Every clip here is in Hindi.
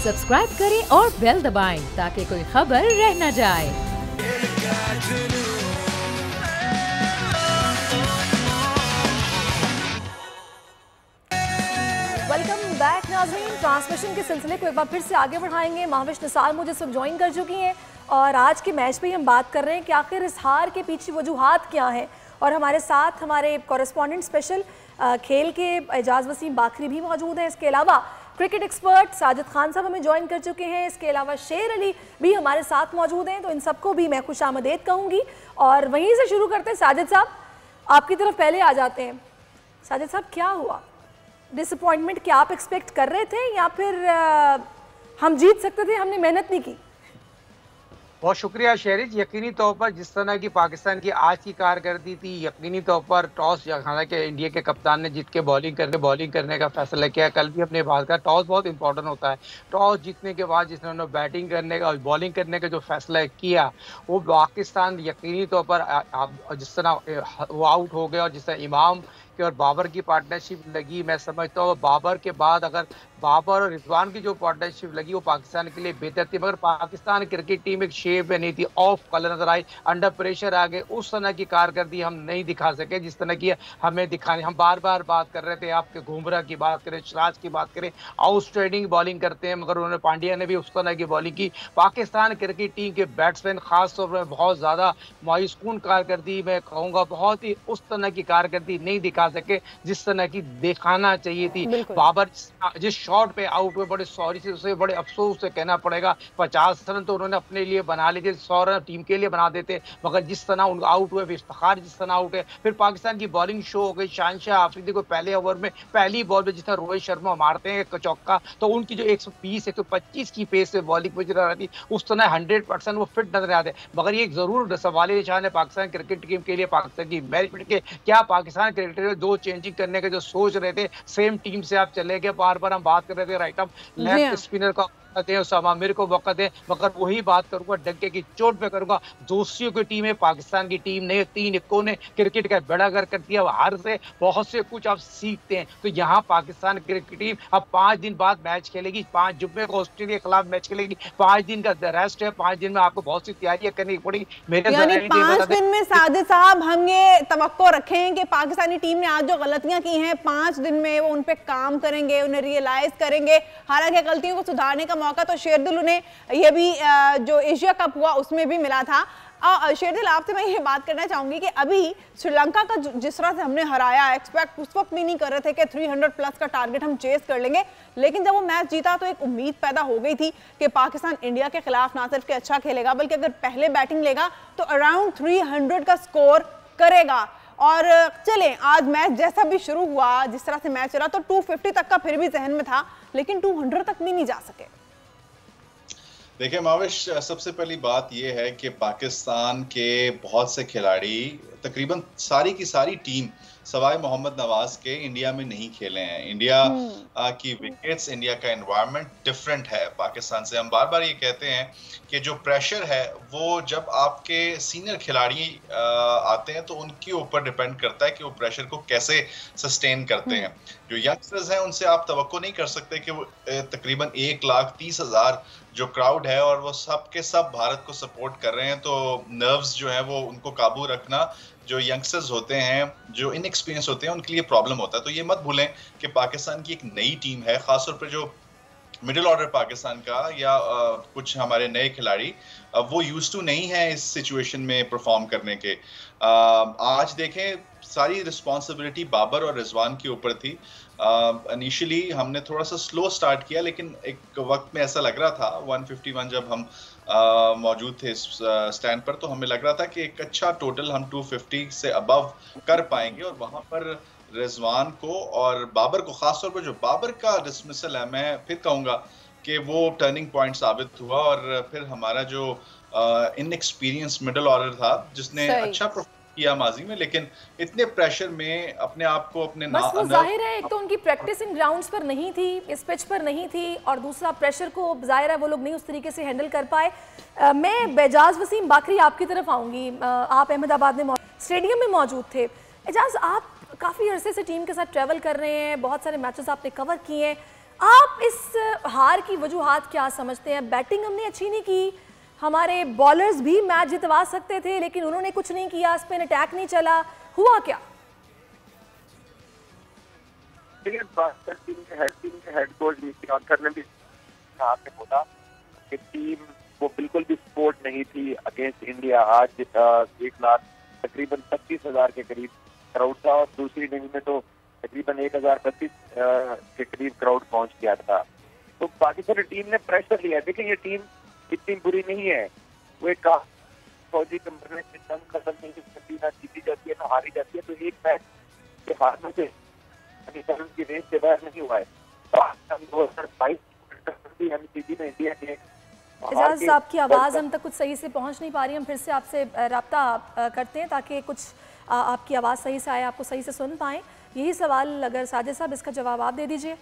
सब्सक्राइब करें और बेल दबाएं ताकि कोई खबर रह न जाए। वेलकम बैक नाज़रीन। ट्रांसमिशन के सिलसिले को एक बार फिर से आगे बढ़ाएंगे। महाविश निसार मुझे सब ज्वाइन कर चुकी हैं और आज के मैच पे ही हम बात कर रहे हैं कि आखिर इस हार के पीछे वजूहात क्या हैं। और हमारे साथ हमारे कॉरेस्पॉन्डेंट स्पेशल खेल के एजाज वसीम बाखरी भी मौजूद हैं। इसके अलावा क्रिकेट एक्सपर्ट साजिद खान साहब हमें ज्वाइन कर चुके हैं। इसके अलावा शेर अली भी हमारे साथ मौजूद हैं। तो इन सबको भी मैं खुशामदीद कहूँगी और वहीं से शुरू करते हैं। साजिद साहब, आपकी तरफ पहले आ जाते हैं। साजिद साहब, क्या हुआ? डिसअपॉइंटमेंट क्या आप एक्सपेक्ट कर रहे थे या फिर हम जीत सकते थे, हमने मेहनत नहीं की? बहुत शुक्रिया शेरिज। यकीनी तौर पर जिस तरह की पाकिस्तान की आज की कारकर्दगी थी, यकीनी तौर पर टॉस, हालांकि इंडिया के कप्तान ने जीत के बॉलिंग करने का फैसला किया। कल भी अपने बात का टॉस बहुत इंपॉर्टेंट होता है। टॉस जीतने के बाद जिन्होंने बैटिंग करने का और बॉलिंग करने का जो फैसला किया, वो पाकिस्तान यकीनी तौर पर जिस तरह वो आउट हो गया और जिस तरह इमाम के और बाबर की पार्टनरशिप लगी, मैं समझता हूँ बाबर के बाद अगर बाबर और रिजवान की जो पार्टनरशिप लगी वो पाकिस्तान के लिए बेहतर थी। मगर पाकिस्तान क्रिकेट टीम एक शेप में नहीं थी, ऑफ कलर नजर आई, अंडर प्रेशर आ गए। उस तरह की कारकर्दगी हम नहीं दिखा सके जिस तरह की हमें दिखानी। हम बार बार बात कर रहे थे, आपके घुमरा की बात करें, सिराज की बात करें, आउटस्टैंडिंग बॉलिंग करते हैं, मगर उन्होंने पांड्या ने भी उस तरह की बॉलिंग की। पाकिस्तान क्रिकेट टीम के बैट्समैन खासतौर पर बहुत ज्यादा मायूसकुन कारकर्दगी, मैं कहूँगा बहुत ही उस तरह की कारकर्दगी नहीं दिखा सके जिस तरह की दिखाना चाहिए थी। बाबर जिस शॉट पे आउट हुए, बड़े सॉरी से उसे बड़े अफसोस से कहना पड़ेगा, 50 रन तो उन्होंने अपने लिए बना लिए थे, 100 रन टीम के लिए बना देते, मगर जिस तरह उनको आउट हुए, इफ्तिखार जिस तरह आउट है, फिर पाकिस्तान की बॉलिंग शो हो गई। शानशाह आफरीदी को पहले ओवर में पहली बॉल में जिस तरह रोहित शर्मा मारते हैं एक चौका, तो उनकी जो 120-125 की पेस से बॉलिंग में रही थी, उस तरह 100% वो फिट नजर आते। मगर ये जरूर सवाल निशान है पाकिस्तान क्रिकेट टीम के लिए, पाकिस्तान की मैनेजमेंट के, क्या पाकिस्तान क्रिकेट दो चेंजिंग करने के जो सोच रहे थे, सेम टीम से आप चले गए। बार बार हम बात कर रहे थे राइट अप लेफ्ट स्पिनर का मेरे को मौका दें, मगर वही बात करूंगा, डंके की चोट पे करूंगा। दोस्तियों की टीम है, पाकिस्तान की टीम ने 3 इक्कों ने क्रिकेट का बेड़ा गर्क कर दिया। हार से बहुत से कुछ आप सीखते हैं। तो यहाँ पाकिस्तान क्रिकेट टीम अब 5 दिन बाद मैच खेलेगी, 5 जुम्मे को ऑस्ट्रेलिया के खिलाफ मैच खेलेगी। 5 दिन का रेस्ट है, 5 दिन में आपको बहुत सी तैयारियां करनी पड़ेगी। मेरे 5 दिन में साजिद साहब हम ये तवक्को रखें कि पाकिस्तानी टीम ने आज जो गलतियां की हैं 5 दिन में वो उन पे काम करेंगे, उन्हें रियलाइज करेंगे। हालांकि गलतियों को सुधारने का मौका तो शेरदिल उन्हें ये भी जो एशिया कप हुआ उसमें भी मिला था। शेरदिल, आपसे मैं ये बात करना चाहूंगी कि अभी श्रीलंका का जिस तरह से हमने हराया, एक्सपेक्ट उस वक्त भी नहीं कर रहे थे कि 300 प्लस का टारगेट हम चेस कर लेंगे, लेकिन जब वो मैच जीता तो एक उम्मीद पैदा हो गई थी कि पाकिस्तान इंडिया के खिलाफ ना सिर्फ के अच्छा खेलेगा बल्कि अगर पहले बैटिंग लेगा तो अराउंड 300 का स्कोर करेगा। और चलें, आज मैच जैसा भी शुरू हुआ, जिस तरह से मैच चला, तो 250 तक का फिर भी जहन में था, लेकिन 200 तक भी नहीं जा सके। देखिए माविश, सबसे पहली बात यह है कि पाकिस्तान के बहुत से खिलाड़ी, तकरीबन सारी की सारी टीम सवाए मोहम्मद नवाज के इंडिया में नहीं खेले हैं। इंडिया की विकेट्स, इंडिया का एनवायरनमेंट डिफरेंट है पाकिस्तान से। हम बार बार ये कहते हैं कि जो प्रेशर है वो जब आपके सीनियर खिलाड़ी आते हैं तो उनके ऊपर डिपेंड करता है कि वो प्रेशर को कैसे सस्टेन करते हैं। जो यंगस्टर्स हैं उनसे आप तवक्को नहीं कर सकते कि वो तकरीबन 1,30,000 जो क्राउड है और वो सब के सब भारत को सपोर्ट कर रहे हैं, तो नर्व्स जो है वो उनको काबू रखना जो यंगस्टर्स होते हैं, जो इनएक्सपीरियंस होते हैं, उनके लिए प्रॉब्लम होता है। तो ये मत भूलें कि पाकिस्तान की एक नई टीम है, खासतौर पर जो मिडिल ऑर्डर पाकिस्तान का या कुछ हमारे नए खिलाड़ी वो यूज्ड टू नहीं है इस सिचुएशन में परफॉर्म करने के। आज देखें, सारी रिस्पॉन्सिबिलिटी बाबर और रिजवान के ऊपर थी। इनिशियली हमने थोड़ा सा स्लो स्टार्ट किया, लेकिन एक वक्त में ऐसा लग रहा था 151 जब हम मौजूद थे स्टैंड पर, तो हमें लग रहा था कि एक अच्छा टोटल हम 250 से अबव कर पाएंगे। और वहां पर रिजवान को और बाबर को, खासतौर पर जो बाबर का डिसमिसल है, मैं फिर कहूंगा कि वो टर्निंग पॉइंट साबित हुआ। और फिर हमारा जो इनएक्सपीरियंस मिडिल ऑर्डर था जिसने अच्छा किया माजी में, लेकिन इतने प्रेशर में अपने आप को अपने बस वो जाहिर है, एक तो उनकी प्रैक्टिस इन ग्राउंड्स पर नहीं थी, इस पिच पर नहीं थी, और दूसरा प्रेशर को जाहिर है वो लोग नहीं उस तरीके से हैंडल कर पाए। मैं एजाज वसीम बाखरी आपकी तरफ आऊँगी। आप अहमदाबाद में स्टेडियम में मौजूद थे। एजाज, आप काफ़ी अरसे से टीम के साथ ट्रैवल कर रहे हैं, बहुत सारे मैचेस आपने कवर किए हैं, आप इस हार की वजूहात क्या समझते हैं? बैटिंग हमने अच्छी नहीं की, हमारे बॉलर्स भी मैच जितवा सकते थे लेकिन उन्होंने कुछ नहीं किया, स्पिन अटैक नहीं चला, हुआ क्या? हेड कोच ने भी बोला कि टीम वो बिल्कुल भी सपोर्ट नहीं थी अगेंस्ट इंडिया। आज 1 लाख तकरीबन 25,000 के करीब क्राउड था और दूसरी इनिंग में तो तकरीबन 1032 के करीब क्राउड पहुंच गया था। तो पाकिस्तानी टीम ने प्रेशर लिया। देखिए ये टीम इतनी बुरी नहीं है, वो एक फौजी कमर में जंग खत्म नहीं होती, ना जीती जाती है ना हारी जाती है। तो एक मैच के हारने से पाकिस्तान की रेस से बाहर नहीं हुआ है। 2022 में इंडिया के एजाज, आपकी आवाज़ हम तक कुछ सही से पहुंच नहीं पा रही, हम फिर से आपसे राब्ता करते हैं ताकि कुछ आपकी आवाज़ सही से आए, आपको सही से सुन पाएँ। यही सवाल अगर साजिद साहब इसका जवाब आप दे दीजिए।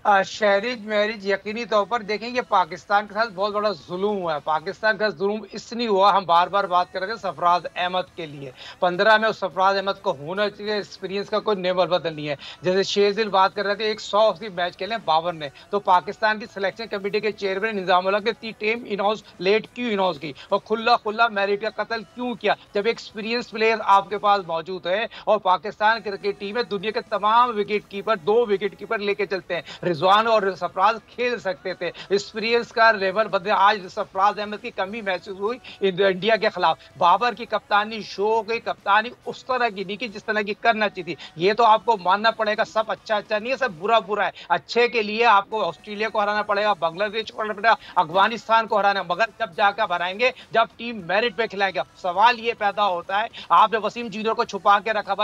शहरीज महरीज यकीनी तौर पर देखेंगे पाकिस्तान के साथ बहुत बड़ा जुल्म हुआ है। पाकिस्तान का जुल्म इसलिए हुआ, हम बार बार बात कर रहे थे सरफराज अहमद के लिए। 15 में उस सरफराज अहमद को होना चाहिए, एक्सपीरियंस का कोई नेम बदल नहीं है। जैसे शेरदिल बात कर रहे थे, 100 मैच खेले बाबर ने, तो पाकिस्तान की सिलेक्शन कमेटी के चेयरमैन निजामुल्लाह की टीम इनहाउस लेट क्यों इनहाउस की और खुला मेरिट का कत्ल क्यों किया जब एक्सपीरियंस प्लेयर आपके पास मौजूद है। और पाकिस्तान क्रिकेट टीम में दुनिया के तमाम विकेट कीपर 2 विकेट कीपर लेके चलते हैं। रिजवान और सरफराज खेल सकते थे, एक्सपीरियंस का लेवल बदले। आज सरफराज अहमद की कमी महसूस हुई इंडिया के खिलाफ। बाबर की कप्तानी, शो की कप्तानी उस तरह की नहीं की जिस तरह की करना चाहिए थी। ये तो आपको मानना पड़ेगा, सब अच्छा नहीं है, सब बुरा है। अच्छे के लिए आपको ऑस्ट्रेलिया को हराना पड़ेगा, बांग्लादेश को हराना पड़ेगा, अफगानिस्तान को हराना, मगर जब जाकर हराएंगे जब टीम मेरिट पे खिलाएगा। सवाल ये पैदा होता है, आपने वसीम जूनियर को छुपा के रखा,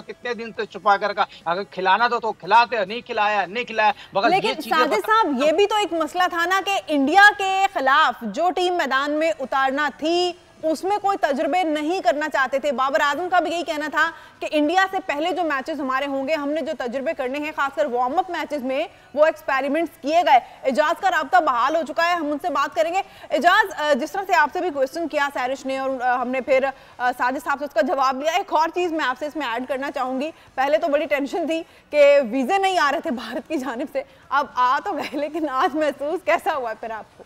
कितने दिन तक छुपा के रखा? अगर खिलाना तो खिलाते, नहीं खिलाया। लेकिन साजिद साहब, ये भी तो एक मसला था ना कि इंडिया के खिलाफ जो टीम मैदान में उतारना थी उसमें कोई तजुर्बे नहीं करना चाहते थे। बाबर आजम का भी यही कहना था कि इंडिया से पहले जो मैचेस हमारे होंगे, हमने जो तजुर्बे करने हैं, खासकर वार्म अप मैचेस में वो एक्सपेरिमेंट्स किए गए। एजाज का राब्ता बहाल हो चुका है, हम उनसे बात करेंगे। एजाज, जिस तरह से आपसे भी क्वेश्चन किया सैरिश ने और हमने फिर साजिद साहब से उसका जवाब लिया, एक और चीज़ मैं आपसे इसमें ऐड करना चाहूँगी। पहले तो बड़ी टेंशन थी कि वीज़े नहीं आ रहे थे भारत की जानिब से, अब आ तो गए, लेकिन आज महसूस कैसा हुआ फिर आपको?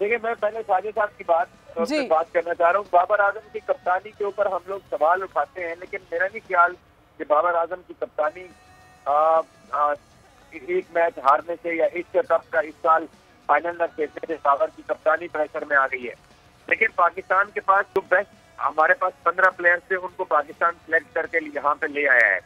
देखिए, मैं पहले साजिद साहब की बात करना चाह रहा हूँ। बाबर आजम की कप्तानी के ऊपर हम लोग सवाल उठाते हैं, लेकिन मेरा नहीं ख्याल कि बाबर आजम की कप्तानी एक मैच हारने से या एशिया कप का इस साल फाइनल न खेलने से बाबर की कप्तानी प्रेशर में आ गई है। लेकिन पाकिस्तान के पास जो बेस्ट, हमारे पास 15 प्लेयर्स थे, उनको पाकिस्तान सिलेक्ट करके यहाँ पे ले आया है।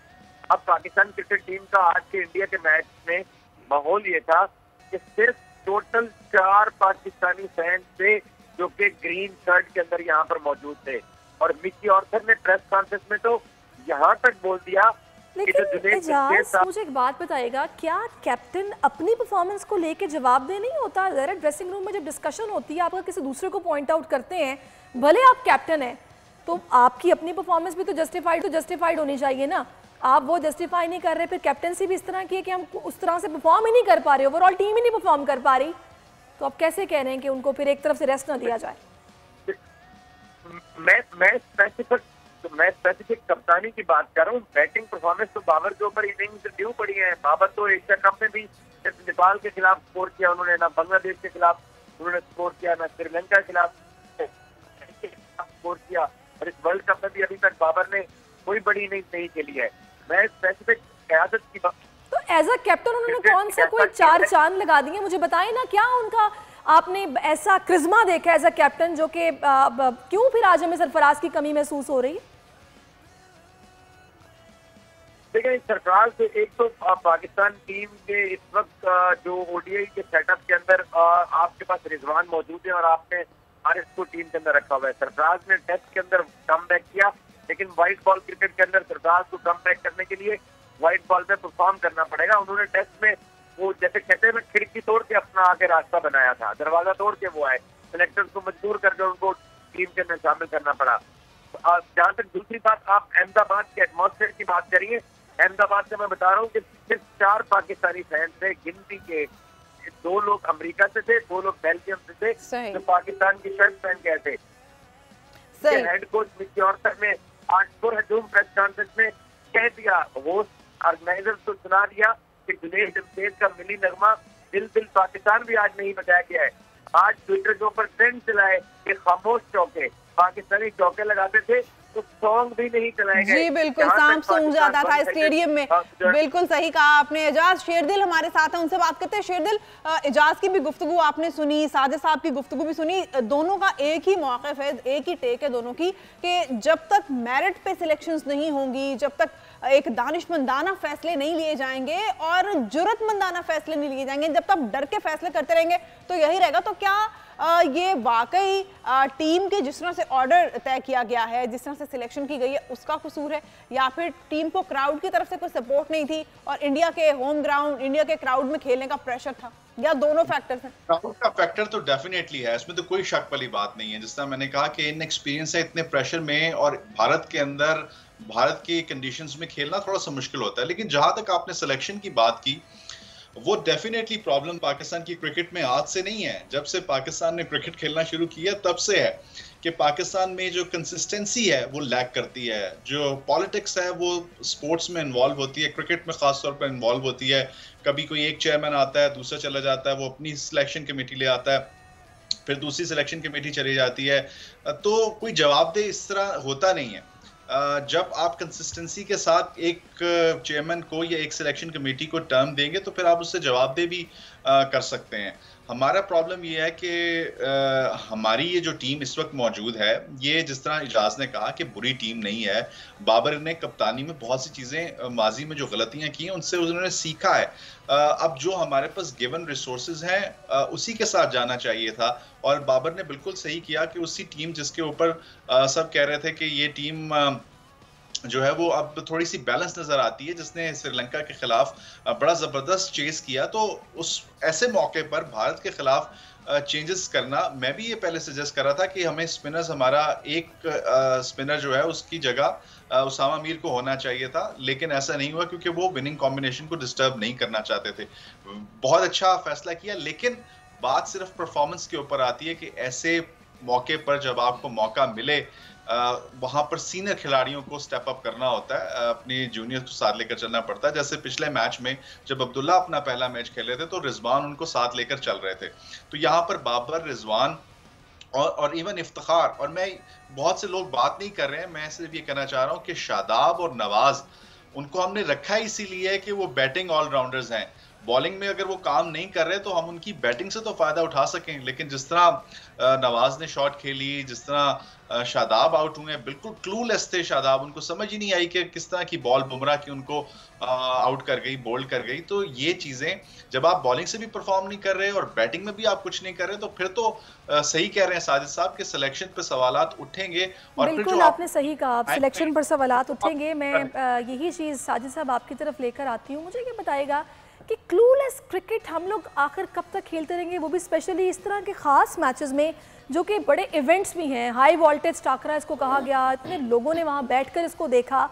अब पाकिस्तान क्रिकेट टीम का आज के इंडिया के मैच में माहौल ये था कि सिर्फ टोटल 4 पाकिस्तानी फैंस थे जो कि ग्रीन शर्ट के अंदर यहाँ पर मौजूद थे। और मिकी ऑर्थर ने प्रेस कॉन्फ्रेंस में तो यहाँ तक बोल दिया। लेकिन एजाज, मुझे एक बात बताइएगा, क्या कैप्टन अपनी परफॉर्मेंस को लेके जवाब दे नहीं होता? डायरेक्ट ड्रेसिंग रूम में जब डिस्कशन होती है, आप अगर किसी दूसरे को पॉइंट आउट करते हैं, भले आप कैप्टन हैं, तो आपकी अपनी परफॉर्मेंस भी तो जस्टिफाइड होनी चाहिए ना। आप वो जस्टिफाई नहीं कर रहे, फिर कैप्टनसी भी इस तरह की है कि हम उस तरह से परफॉर्म ही नहीं कर पा रहे, ओवरऑल टीम ही नहीं परफॉर्म कर पा रही, तो आप कैसे कह रहे हैं कि उनको फिर एक तरफ से रेस्ट ना दिया जाए? मैं स्पेसिफिक कप्तानी की बात कर रहा हूँ। बैटिंग परफॉर्मेंस तो बाबर के ऊपर इनिंग्स ड्यू पड़ी है। बाबर तो एशिया कप में भी नेपाल के खिलाफ स्कोर किया उन्होंने, ना बांग्लादेश के खिलाफ उन्होंने स्कोर किया, ना श्रीलंका के खिलाफ स्कोर किया, और इस वर्ल्ड कप में भी अभी तक बाबर ने कोई बड़ी इनिंग्स नहीं खेली है। मैं स्पेसिफिक क्यादत की बात, तो एज अ कैप्टन उन्होंने कौन सा कोई 4 चांद लगा दिए? मुझे बताएं ना, क्या उनका आपने ऐसा क्रिज्मा देखा एज अ कैप्टन जो कि क्यों फिर आज हमें सरफराज की कमी महसूस हो रही है? देखिए, सरकार से एक तो पाकिस्तान टीम के इस वक्त जो ओडीआई के सेटअप के अंदर आपके पास रिजवान मौजूद है और आपने हारिस को टीम के अंदर रखा हुआ है। सरफराज ने टेस्ट के अंदर कम बैक किया, लेकिन व्हाइट बॉल क्रिकेट के अंदर सरफराज को कम बैक करने के लिए व्हाइट बॉल पे परफॉर्म करना पड़ेगा। उन्होंने टेस्ट में वो जैसे कहते हैं खिड़की तोड़ के अपना आगे रास्ता बनाया था, दरवाजा तोड़ के वो आए, सिलेक्टर्स को मजबूर करके उनको टीम के अंदर शामिल करना पड़ा। जहाँ तक दूसरी बात, आप अहमदाबाद के एटमॉस्फेयर की बात करिए। अहमदाबाद से मैं बता रहा हूँ कि सिर्फ 4 पाकिस्तानी फैंस थे, गिनती के 2 लोग अमेरिका से थे, 2 लोग बेल्जियम से थे, जो पाकिस्तान की शर्ट पहन गए थे। हेड कोच मिकी ऑर्थर ने आज हजूम प्रेस कॉन्फ्रेंस में कह दिया, होस्ट ऑर्गेनाइजर को सुना दिया कि जुनेद जमशेद का मिली नगमा दिल दिल पाकिस्तान भी आज नहीं बचाया गया है। आज ट्विटर के ऊपर ट्रेंड चला है कि खामोश चौके, पाकिस्तानी चौके लगाते थे तो सॉन्ग भी नहीं चलाए गए। जी बिल्कुल, सांप सूंघ जाता था स्टेडियम में। बिल्कुल सही कहा आपने। एजाज शेरदिल हमारे साथ है, उनसे बात करते हैं। शेरदिल, एजाज की भी गुफ्तगू आपने सुनी, साजिद साहब की गुफ्तगू भी सुनी। दोनों का एक ही मौक़िफ़ है, एक ही टेक है दोनों की कि जब तक मेरिट पे सिलेक्शंस नहीं होंगी, जब तक एक दानिशमंदाना फैसले नहीं लिए जाएंगे और जुर्रतमंदाना फैसले नहीं लिए जाएंगे, जब तक डर के फैसले करते रहेंगे तो यही रहेगा। तो क्या ये वाकई टीम के जिस तरह से ऑर्डर तय किया गया है, जिस तरह से सिलेक्शन की गई है, उसका कसूर है, या फिर टीम को क्राउड की तरफ से कोई सपोर्ट नहीं थी और इंडिया के होम ग्राउंड, इंडिया के क्राउड में खेलने का प्रेशर था, या दोनों फैक्टर्स हैं? क्राउड का फैक्टर तो डेफिनेटली है, इसमें तो कोई शक वाली बात नहीं है। जिस तरह मैंने कहा कि इन एक्सपीरियंस है इतने प्रेशर में, और भारत के अंदर भारत के कंडीशंस में खेलना थोड़ा सा मुश्किल होता है। लेकिन जहां तक आपने सिलेक्शन की बात की, वो डेफिनेटली प्रॉब्लम पाकिस्तान की क्रिकेट में आज से नहीं है। जब से पाकिस्तान ने क्रिकेट खेलना शुरू किया तब से है कि पाकिस्तान में जो कंसिस्टेंसी है वो लैक करती है, जो पॉलिटिक्स है वो स्पोर्ट्स में इन्वॉल्व होती है, क्रिकेट में खास तौर पर इन्वॉल्व होती है। कभी कोई एक चेयरमैन आता है, दूसरा चला जाता है, वो अपनी सिलेक्शन कमेटी ले आता है, फिर दूसरी सिलेक्शन कमेटी चली जाती है, तो कोई जवाबदेह इस तरह होता नहीं है। जब आप कंसिस्टेंसी के साथ एक चेयरमैन को या एक सिलेक्शन कमेटी को टर्म देंगे तो फिर आप उससे जवाबदेह भी कर सकते हैं। हमारा प्रॉब्लम ये है कि हमारी ये जो टीम इस वक्त मौजूद है, ये जिस तरह इजाज ने कहा कि बुरी टीम नहीं है। बाबर ने कप्तानी में बहुत सी चीज़ें माजी में जो गलतियां की हैं उनसे उन्होंने सीखा है। अब जो हमारे पास गिवन रिसोर्सेज हैं उसी के साथ जाना चाहिए था, और बाबर ने बिल्कुल सही किया कि उसी टीम जिसके ऊपर सब कह रहे थे कि ये टीम जो है वो अब थोड़ी सी बैलेंस नजर आती है, जिसने श्रीलंका के खिलाफ बड़ा जबरदस्त चेस किया, तो उस ऐसे मौके पर भारत के खिलाफ चेंजेस करना, मैं भी ये पहले सजेस्ट कर रहा था कि हमें स्पिनर्स, हमारा एक स्पिनर जो है उसकी जगह उसामा मीर को होना चाहिए था, लेकिन ऐसा नहीं हुआ क्योंकि वो विनिंग कॉम्बिनेशन को डिस्टर्ब नहीं करना चाहते थे। बहुत अच्छा फैसला किया, लेकिन बात सिर्फ परफॉर्मेंस के ऊपर आती है कि ऐसे मौके पर जब आपको मौका मिले वहां पर सीनियर खिलाड़ियों को स्टेप अप करना होता है, अपनी जूनियर्स को साथ लेकर चलना पड़ता है। जैसे पिछले मैच में जब अब्दुल्ला अपना पहला मैच खेले थे तो रिजवान उनको साथ लेकर चल रहे थे, तो यहाँ पर बाबर, रिजवान और इवन इफ्तिखार, और मैं बहुत से लोग बात नहीं कर रहे हैं, मैं सिर्फ ये कहना चाह रहा हूँ कि शादाब और नवाज, उनको हमने रखा इसीलिए है कि वो बैटिंग ऑलराउंडर्स हैं। बॉलिंग में अगर वो काम नहीं कर रहे तो हम उनकी बैटिंग से तो फायदा उठा सकें, लेकिन जिस तरह नवाज ने शॉट खेली, जिस तरह शादाब आउट हुए, बिल्कुल क्लूलेस थे शादाब, उनको समझ ही नहीं आई कि किस तरह की बॉल बुमराह की उनको आउट कर गई, बोल्ड कर गई। तो ये चीजें, जब आप बॉलिंग से भी परफॉर्म नहीं कर रहे और बैटिंग में भी आप कुछ नहीं कर रहे, तो फिर तो सही कह रहे हैं साजिद साहब के सिलेक्शन पर सवालात उठेंगे। और बिल्कुल फिर आपने सही कहा, आप सिलेक्शन पर सवालात उठेंगे। मैं यही चीज़ साजिद साहब आपकी तरफ लेकर आती हूँ। मुझे ये बताएगा कि क्लूलेस क्रिकेट हम लोग आखिर कब तक खेलते रहेंगे, वो भी स्पेशली इस तरह के ख़ास मैचेस में जो कि बड़े इवेंट्स भी हैं, हाई वोल्टेज टाकरा इसको कहा गया, इतने लोगों ने वहाँ बैठकर इसको देखा,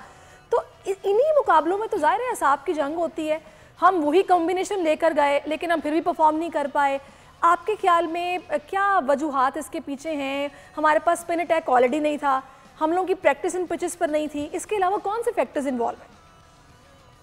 तो इन्हीं मुकाबलों में तो ज़ाहिर है असाब की जंग होती है। हम वही कॉम्बिनेशन लेकर गए लेकिन हम फिर भी परफॉर्म नहीं कर पाए। आपके ख्याल में क्या वजूहात इसके पीछे हैं? हमारे पास स्पिन अटैक ऑलरेडी नहीं था, हम लोगों की प्रैक्टिस इन पिचेस पर नहीं थी, इसके अलावा कौन से फैक्टर्स इन्वॉल्व हैं?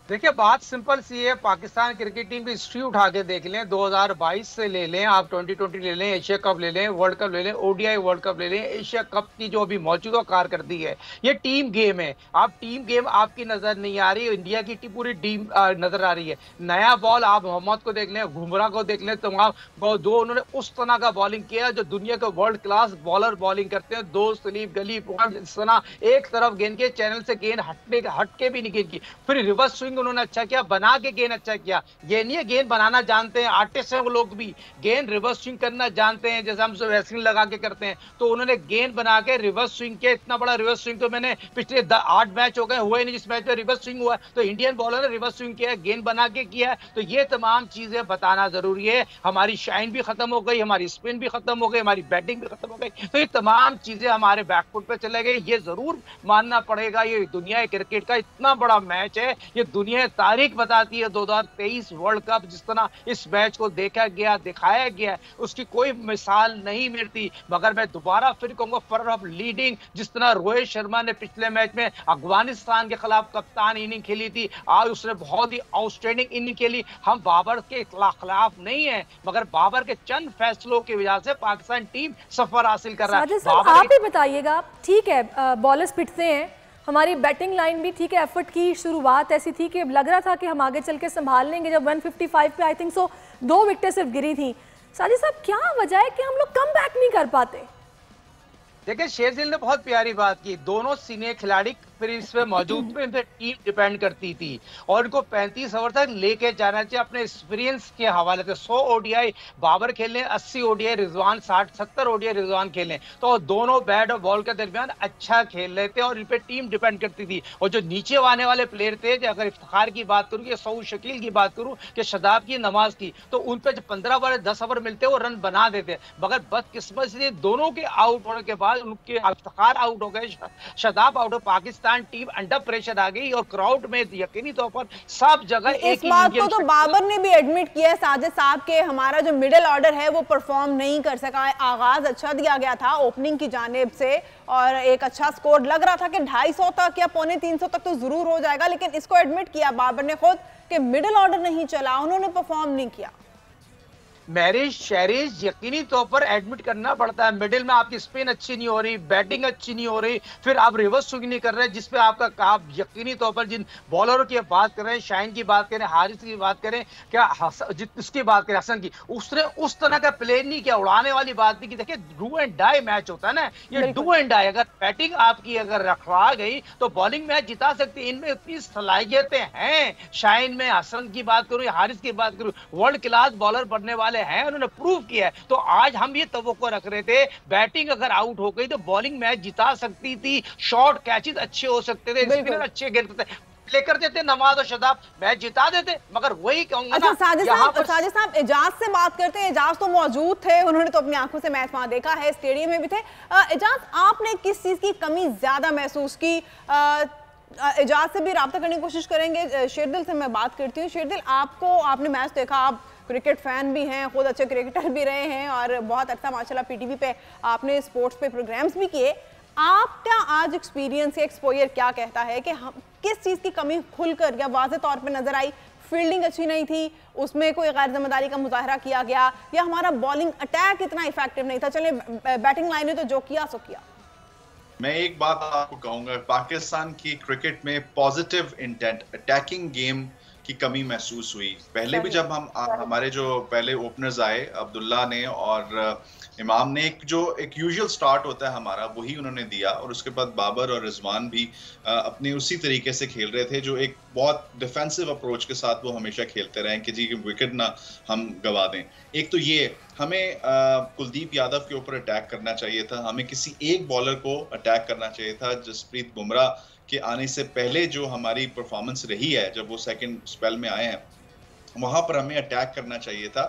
देखिए, बात सिंपल सी है। पाकिस्तान क्रिकेट टीम की हिस्ट्री उठा के देख लें, 2022 से ले लें, आप 2020 ले लें, एशिया कप ले लें, वर्ल्ड कप ले लें, ओडीआई वर्ल्ड कप ले लें, एशिया कप की जो अभी मौजूदा कारकर्दगी है, ये टीम गेम है। आप टीम गेम आपकी नजर नहीं आ रही, इंडिया की पूरी टीम नजर आ रही है। नया बॉल आप मोहम्मद को देख लें, बुमराह को देख लें, तो दो उन्होंने उस तरह का बॉलिंग किया जो दुनिया के वर्ल्ड क्लास बॉलर बॉलिंग करते हैं। दो स्लीप गली इस तरह एक तरफ गेंद के चैनल से गेंद हट के भी नहीं गेंद की, फिर रिवर्स स्विंग उन्होंने अच्छा किया, बना के गेंद अच्छा किया। ये नहीं है गेंद बनाना जानते हैं, आर्टिस्ट हैं वो लोग भी, गेंद रिवर्स स्विंग करना जानते हैं, जैसे हम रेसलिंग लगा के करते हैं। तो उन्होंने गेंद बना के रिवर्स स्विंग किया, इतना बड़ा रिवर्स स्विंग तो मैंने पिछले 8 मैच हो गए हुआ ही नहीं जिस मैच में रिवर्स स्विंग हुआ। तो इंडियन बॉलर ने रिवर्स स्विंग किया, गेंद बना के किया। तो ये तमाम चीजें बताना जरूरी है। हमारी शाइन भी खत्म हो गई, हमारी स्पिन भी खत्म हो गई, हमारी बैटिंग भी खत्म हो गई, तो ये तमाम चीजें हमारे बैकफुट पे चले गई। ये जरूर मानना पड़ेगा, ये दुनिया क्रिकेट का इतना बड़ा मैच है, ये दुनिया दुनिया तारीख बताती है 2023 वर्ल्ड कप जिस तरह इस मैच को देखा गया, दिखाया गया, उसकी कोई मिसाल नहीं मिलती। मगर मैं दोबारा फिर कहूंगा फॉर ऑफ लीडिंग, जिस तरह रोहित शर्मा ने पिछले मैच में अफगानिस्तान के खिलाफ कप्तान इनिंग खेली थी, आज उसने बहुत ही आउटस्टैंडिंग इनिंग खेली। हम बाबर के खिलाफ नहीं है, मगर बाबर के चंद फैसलों की वजह से पाकिस्तान टीम सफर हासिल कर रहा है। आप ही बताइएगा, ठीक है बॉलर्स पिटते हैं, हमारी बैटिंग लाइन भी ठीक है, एफर्ट की शुरुआत ऐसी थी कि लग रहा था कि हम आगे चल के संभाल लेंगे। जब 155 पे आई थिंक सो 2 विकेटें सिर्फ गिरी थी। साजिद साहब क्या वजह है कि हम लोग कम बैक नहीं कर पाते? देखिए शेरदिल ने बहुत प्यारी बात की, दोनों सीनियर खिलाड़ी फिर इसमें मौजूद थे, इन पे टीम डिपेंड करती थी और इनको 35 ओवर तक लेके जाना चाहिए अपने एक्सपीरियंस के हवाले से। 100 ओडीआई बाबर खेलें, 80 ओडीआई रिजवान, 60-70 ओडीआई रिजवान खेलें, तो दोनों बैट और बॉल के दरमियान अच्छा खेल रहे थे और इन पे टीम डिपेंड करती थी। और जो नीचे आने वाले प्लेयर थे, अगर इफ्तिखार की बात करूँ या सऊद शकील की बात करूँ कि शदाब की नमाज की, तो उन पे 15 ओवर 10 ओवर मिलते वो रन बना देते। मगर बदकिस्मत से दोनों के आउट होने के बाद उनके इफ्तिखार आउट हो गए, शदाब आउट हो, पाकिस्तान टीम अंडर प्रेशर आ गई और क्राउड में यकीनी तौर पर सब जगह एक ही बात को तो बाबर ने भी एडमिट किया है साजिद साहब के हमारा जो मिडिल ऑर्डर है वो परफॉर्म नहीं कर सका है। आगाज अच्छा दिया गया था ओपनिंग की जानिब से और एक अच्छा स्कोर लग रहा था कि 250 तक या 350 तक तो जरूर हो जाएगा, लेकिन इसको एडमिट किया बाबर ने खुद कि मिडिल ऑर्डर नहीं चला, उन्होंने परफॉर्म नहीं किया। मैरिज शहरीज यकीनी तौर पर एडमिट करना पड़ता है। मिडिल में आपकी स्पिन अच्छी नहीं हो रही, बैटिंग अच्छी नहीं हो रही, फिर आप रिवर्स स्विंग नहीं कर रहे, जिसपे आपका आप यकीनी तौर पर जिन बॉलरों की बात करें, शाइन की बात करें, हारिस की बात करें, क्या उसकी बात करें, हसन की, उसने उस तरह का प्ले नहीं किया, उड़ाने वाली बात नहीं की। देखिए डू एंड डाई मैच होता है ना, ये डू एंड डाई। अगर बैटिंग आपकी अगर रखवा गई तो बॉलिंग मैच जिता सकती है। इनमें इतनी सलाहियतें हैं, शाइन में, हसन की बात करूं, हारिस की बात करूं, वर्ल्ड क्लास बॉलर बनने वाले हैं, उन्होंने प्रूव किया है। तो आज हम ये तवक्को रख रहे थे बैटिंग अगर आउट हो गई तो बॉलिंग मैच जिता सकती थी, शॉर्ट कैचेस अच्छे हो सकते थे, स्पिनर अच्छे खेलते थे, लेकर देते नवाज और शदाब, मैच जिता देते। मगर वही कहूंगा। अच्छा साजिद साहब एजाज से बात करते हैं, एजाज तो मौजूद थे, उन्होंने तो अपनी आंखों से मैच वहां देखा है, स्टेडियम में भी थे। एजाज आपने किस चीज की कमी ज्यादा महसूस की? एजाज से भी राब्ता करने की कोशिश करेंगे। शेरदिल से मैं बात करती हूँ। शेरदिल आपने मैच देखा, आप क्रिकेट फैन भी हैं, खुद अच्छे क्रिकेटर भी रहे हैं और बहुत अच्छा माशाल्लाह पीटीवी पे आपने स्पोर्ट्स पे प्रोग्राम्स भी किए। आपका आज एक्सपीरियंस या एक्सपोजर क्या कहता है कि हम किस चीज़ की कमी खुलकर या वाज़े तौर पे नजर आई? फील्डिंग अच्छी नहीं थी, उसमें कोई गैर जिम्मेदारी का मुजाहरा किया गया, या हमारा बॉलिंग अटैक इतना इफेक्टिव नहीं था? चले बैटिंग लाइन ने तो जो किया सो किया। मैं एक बात आपको कहूंगा, पाकिस्तान की क्रिकेट में पॉजिटिव इंटेंट अटैकिंग गेम की कमी महसूस हुई। पहले भी जब हमारे जो पहले ओपनर्स आए अब्दुल्ला ने और इमाम ने, एक यूजुअल स्टार्ट होता है हमारा वही उन्होंने दिया, और उसके बाद बाबर और रिजवान भी अपने उसी तरीके से खेल रहे थे, जो एक बहुत डिफेंसिव अप्रोच के साथ वो हमेशा खेलते रहे कि जी विकेट ना हम गवा दें। एक तो ये हमें कुलदीप यादव के ऊपर अटैक करना चाहिए था, हमें किसी एक बॉलर को अटैक करना चाहिए था। जसप्रीत बुमराह के आने से पहले जो हमारी परफॉर्मेंस रही है, जब वो सेकंड स्पेल में आए हैं, वहां पर हमें अटैक करना चाहिए था।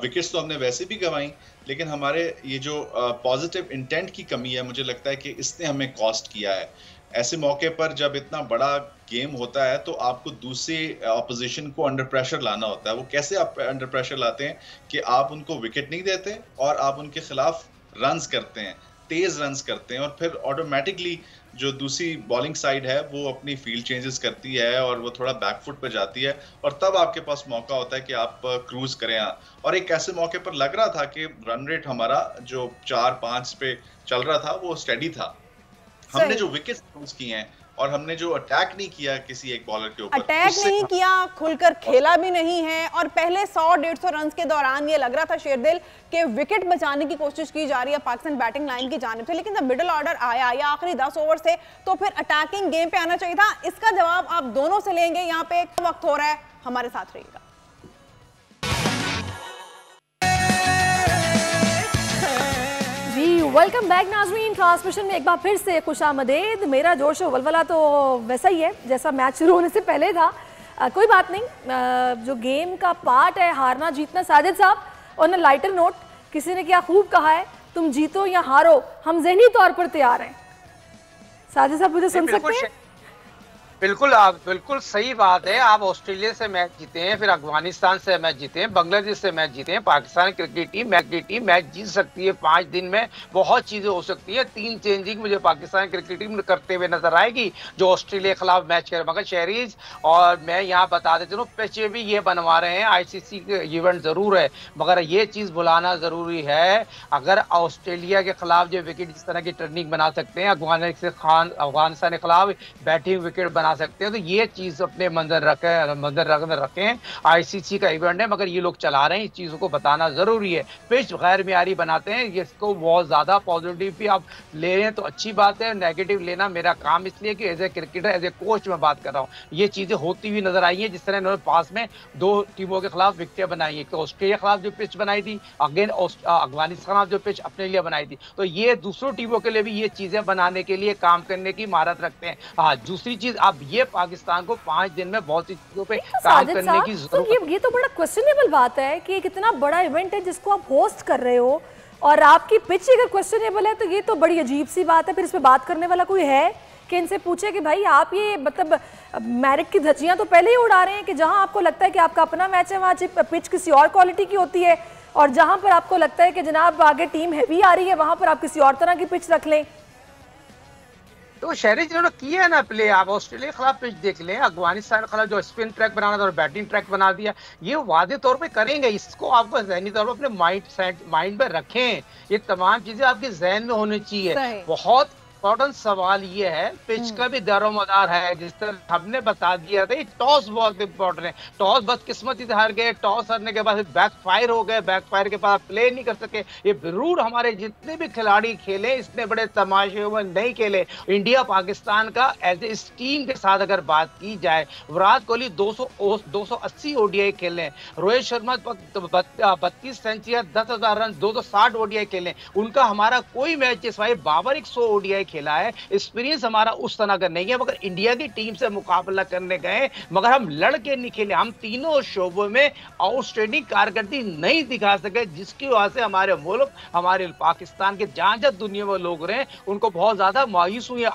विकेट्स तो हमने वैसे भी गंवाई, लेकिन हमारे ये जो पॉजिटिव इंटेंट की कमी है, मुझे लगता है कि इसने हमें कॉस्ट किया है। ऐसे मौके पर जब इतना बड़ा गेम होता है तो आपको दूसरे ऑपोजिशन को अंडर प्रेशर लाना होता है। वो कैसे आप अंडर प्रेशर लाते हैं कि आप उनको विकेट नहीं देते और आप उनके खिलाफ रन्स करते हैं, तेज रन्स करते हैं, और फिर ऑटोमेटिकली जो दूसरी बॉलिंग साइड है वो अपनी फील्ड चेंजेस करती है और वो थोड़ा बैकफुट पे जाती है, और तब आपके पास मौका होता है कि आप क्रूज करें। और एक ऐसे मौके पर लग रहा था कि रन रेट हमारा जो 4-5 पे चल रहा था वो स्टेडी था। हमने जो विकेट्स लूज किए हैं और हमने जो अटैक नहीं किया किसी एक बॉलर के ऊपर, अटैक नहीं किया, खुलकर खेला भी नहीं है, और पहले 100-150 रन के दौरान ये लग रहा था शेरदिल कि विकेट बचाने की कोशिश की जा रही है पाकिस्तान बैटिंग लाइन की जानिब से, लेकिन जब मिडिल ऑर्डर आया या आखिरी 10 ओवर से, तो फिर अटैकिंग गेम पे आना चाहिए था। इसका जवाब आप दोनों से लेंगे, यहाँ पे वक्त हो रहा है, हमारे साथ रहिएगा। वेलकम बैक नाज़रीन, ट्रांसमिशन में एक बार फिर से खुशामदीद। मेरा जोश और वलवला तो वैसा ही है जैसा मैच शुरू होने से पहले था। कोई बात नहीं, जो गेम का पार्ट है हारना जीतना। साजिद साहब, और ना लाइटर नोट, किसी ने क्या खूब कहा है, तुम जीतो या हारो हम ज़हनी तौर पर तैयार हैं। साजिद साहब मुझे सुन सकते हैं? बिल्कुल, आप बिल्कुल सही बात है। आप ऑस्ट्रेलिया से मैच जीते हैं, फिर अफगानिस्तान से मैच जीते हैं, बांग्लादेश से मैच जीते हैं। पाकिस्तान क्रिकेट टीम मैच जीत सकती है 5 दिन में, बहुत चीजें हो सकती है। 3 चेंजिंग मुझे पाकिस्तान क्रिकेट टीम करते हुए नजर आएगी जो ऑस्ट्रेलिया के खिलाफ मैच करे। मगर शहरीज और मैं यहाँ बता देता हूँ, पिच भी ये बनवा रहे हैं, ICC के इवेंट जरूर है, मगर ये चीज बुलाना जरूरी है। अगर ऑस्ट्रेलिया के खिलाफ जो विकेट जिस तरह की टर्निंग बना सकते हैं, अफगानिस्तान के खिलाफ बैटिंग विकेट बना सकते हैं, तो ये चीज अपने मंजर रखें। ICC का इवेंट है, मगर ये लोग चला रहे हैं, इस चीजों को बताना जरूरी है। पिच गैर मियारी बनाते हैं, इसको बहुत ज्यादा पॉजिटिव भी आप ले रहे हैं तो अच्छी बात है, नेगेटिव लेना मेरा काम इसलिए कि as a cricketer, as a coach मैं बात कर रहा हूँ। ये चीजें होती हुई नजर आई है, जिस तरह इन्होंने पास में 2 टीमों के खिलाफ विकेटें बनाई है। ऑस्ट्रेलिया के खिलाफ जो पिच बनाई थी, अगेन अफगानिस्तान के खिलाफ जो पिच अपने लिए बनाई थी, तो ये दूसरों टीमों के लिए भी ये चीजें बनाने के लिए काम करने की महारत रखते हैं। हाँ, दूसरी चीज, अब ये पाकिस्तान को 5 दिन में बहुत सी चीजों पे काम करने की जरूरत है। ये तो बड़ा क्वेश्चनेबल बात है कि एक इतना बड़ा इवेंट है जिसको आप होस्ट कर रहे हो और आपकी पिच अगर क्वेश्चनेबल है, तो ये तो बड़ी अजीब सी बात है। फिर इस पे बात करने वाला कोई है कि इनसे पूछे कि भाई आप ये मतलब मैरिट की धज्जियां तो पहले ही उड़ा रहे हैं कि जहां आपको लगता है कि आपका अपना मैच है वहां पिच किसी और क्वालिटी की होती है, और जहां पर आपको लगता है कि जनाब आगे टीम हैवी आ रही है वहां पर आप किसी और तरह की पिच रख लें। तो शहरी जिन्होंने किया है ना प्ले, आप ऑस्ट्रेलिया के खिलाफ पिच देख लें, अफगानिस्तान के खिलाफ जो स्पिन ट्रैक बनाना था और बैटिंग ट्रैक बना दिया, ये वादे तौर पे करेंगे। इसको आपको जहनी तौर पर अपने माइंड में रखें, ये तमाम चीजें आपके जहन में होनी चाहिए। बहुत इम्पोर्टेंट सवाल ये है, पिच का भी दारोमदार है, जिस तरह हमने बता दिया था, टॉस बहुत इंपॉर्टेंट है। टॉस बदकिस्मती से हार गए, टॉस हारने के बाद बैकफायर हो गए, बैकफायर के बाद प्ले नहीं कर सके। ये जरूर हमारे जितने भी खिलाड़ी खेले, इतने बड़े तमाशे में नहीं खेले। इंडिया पाकिस्तान का एज ए टीम के साथ अगर बात की जाए, विराट कोहली 280 ODI खेले, Rohit Sharma 32 century, 10,000 run, 260 ODI खेले, उनका हमारा कोई मैच जैसे बाबर 100 ODI खेला है। एक्सपीरियंस हमारा उस तरह का नहीं है, मगर इंडिया की टीम से मुकाबला करने गए, मगर हम लड़के नहीं खेले। हम तीनों शोबों में आउटस्टैंडिंग कारकर्दगी नहीं दिखा सके, जिसकी वजह से हमारे मुल्क, हमारे पाकिस्तान के जहां जहां दुनिया में लोग रहे, उनको बहुत ज्यादा मायूस हुई है।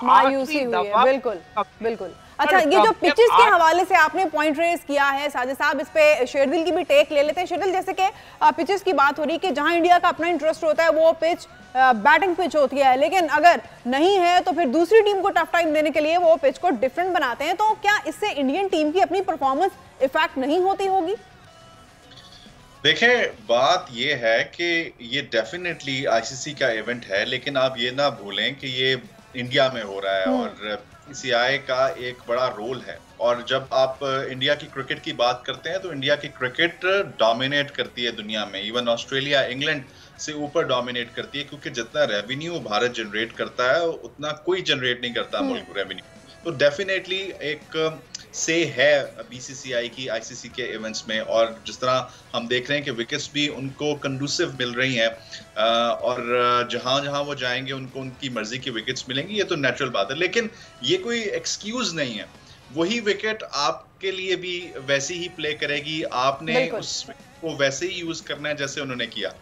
बिल्कुल बिल्कुल। अच्छा, ये जो पिचेस के हवाले से आपने पॉइंट रेज किया है साजिद साहब, इस पे शेरदिल की भी टेक ले लेते हैं। शेरदिल, जैसे कि पिचेस की बात हो रही है कि जहां इंडिया का अपना इंटरेस्ट होता है वो पिच बैटिंग पिच होती है, लेकिन अगर नहीं है तो फिर दूसरी टीम को टफ टाइम देने के लिए वो पिच को डिफरेंट बनाते हैं। तो क्या इससे इंडियन टीम की अपनी परफॉर्मेंस इफेक्ट नहीं होती होगी? देखें, बात ये है कि ये डेफिनेटली ICC का इवेंट है, लेकिन आप ये ना भूलें कि ये इंडिया में हो रहा है और PCI का एक बड़ा रोल है। और जब आप इंडिया की क्रिकेट की बात करते हैं तो इंडिया की क्रिकेट डोमिनेट करती है दुनिया में, इवन ऑस्ट्रेलिया, इंग्लैंड से ऊपर डोमिनेट करती है, क्योंकि जितना रेवेन्यू भारत जनरेट करता है उतना कोई जनरेट नहीं करता मुल्क रेवेन्यू। तो डेफिनेटली एक से है BCCI की ICC के इवेंट्स में, और जिस तरह हम देख रहे हैं कि विकेट्स भी उनको कंडूसिव मिल रही हैं और जहां जहां वो जाएंगे उनको उनकी मर्जी की विकेट्स मिलेंगी, ये तो नेचुरल बात है। लेकिन ये कोई एक्सक्यूज नहीं है, वही विकेट आपके लिए भी वैसी ही प्ले करेगी, आपने उसको वैसे ही यूज करना है जैसे उन्होंने किया।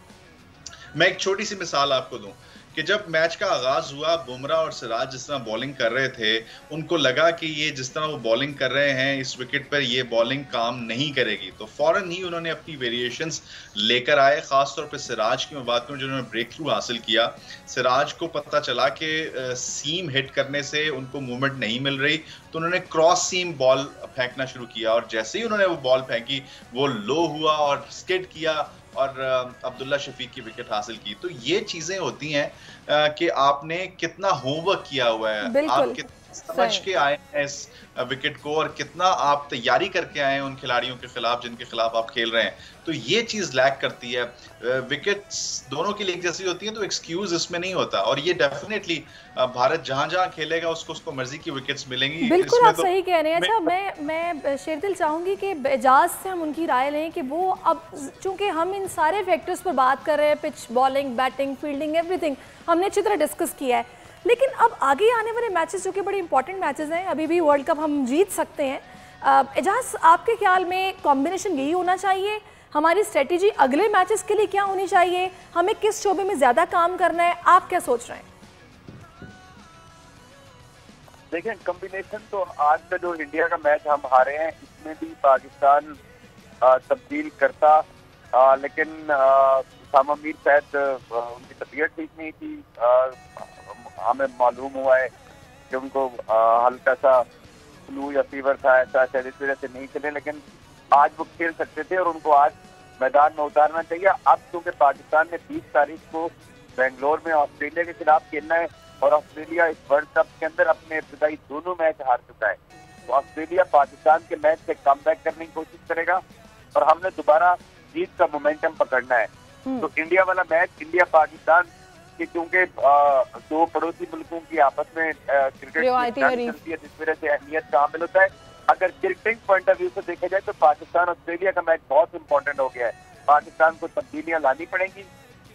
मैं एक छोटी सी मिसाल आपको दूं कि जब मैच का आगाज हुआ, बुमराह और सिराज जिस तरह बॉलिंग कर रहे थे, उनको लगा कि ये जिस तरह वो बॉलिंग कर रहे हैं इस विकेट पर ये बॉलिंग काम नहीं करेगी, तो फौरन ही उन्होंने अपनी वेरिएशंस लेकर आए। खासतौर पे सिराज की मैं बात करूं जिन्होंने ब्रेक थ्रू हासिल किया। सिराज को पता चला कि सीम हिट करने से उनको मूवमेंट नहीं मिल रही, तो उन्होंने क्रॉस सीम बॉल फेंकना शुरू किया, और जैसे ही उन्होंने वो बॉल फेंकी वो लो हुआ और स्किड किया और अब्दुल्ला शफीक की विकेट हासिल की। तो ये चीजें होती हैं कि आपने कितना होमवर्क किया हुआ है, आप कितना समझ के आए हैं इस विकेट को, और कितना आप तैयारी करके आए हैं उन खिलाड़ियों के खिलाफ जिनके खिलाफ आप खेल रहे हैं। तो ये चीज लैक करती है। विकेट्स दोनों की एक जैसी होती है, तो एक्सक्यूज इसमें नहीं होता, और ये डेफिनेटली भारत जहां जहां खेलेगा उसको मर्जी की विकेट्स मिलेंगी। बिल्कुल आप सही कह रहे हैं। अच्छा, मैं शेरदिल चाहूंगी कि एजाज से हम उनकी राय लें कि वो अब चूंकि हम इन सारे फैक्टर्स पर बात कर रहे हैं, pitch, bowling, batting, fielding, everything हमने अच्छी तरह डिस्कस किया है, लेकिन अब आगे आने वाले मैचेस जो कि बड़े इंपॉर्टेंट मैचेस हैं, अभी भी वर्ल्ड कप हम जीत सकते हैं। एजाज, आपके ख्याल में कॉम्बिनेशन यही होना चाहिए? हमारी स्ट्रेटेजी अगले मैचेस के लिए क्या होनी चाहिए? हमें किस शोबे में ज़्यादा काम करना है? आप क्या सोच रहे हैं? देखें कॉम्बिनेशन तो आज का जो इंडिया का मैच हम हारे हैं इसमें भी पाकिस्तान तब्दील करता, लेकिन उसामा मीर शायद उनकी तबीयत ठीक नहीं थी। हमें मालूम हुआ है कि उनको हल्का सा फ्लू या फीवर था, ऐसा शायद इस वजह से नहीं चले, लेकिन आज वो खेल सकते थे और उनको आज मैदान में उतारना चाहिए। अब क्योंकि पाकिस्तान ने 20 तारीख को बेंगलोर में ऑस्ट्रेलिया के खिलाफ खेलना है और ऑस्ट्रेलिया इस वर्ल्ड कप के अंदर अपने इब्तदाई दोनों मैच हार चुका है, तो ऑस्ट्रेलिया पाकिस्तान के मैच से कम बैक करने की कोशिश करेगा और हमने दोबारा जीत का मोमेंटम पकड़ना है। तो इंडिया वाला मैच इंडिया पाकिस्तान के, क्योंकि दो पड़ोसी मुल्कों की आपस में क्रिकेट चलती है जिस वजह से अहमियत का हामिल होता है। अगर क्रिकेटिंग पॉइंट ऑफ व्यू से देखा जाए तो पाकिस्तान ऑस्ट्रेलिया का मैच बहुत इंपॉर्टेंट हो गया है। पाकिस्तान को तब्दीलियां लानी पड़ेंगी,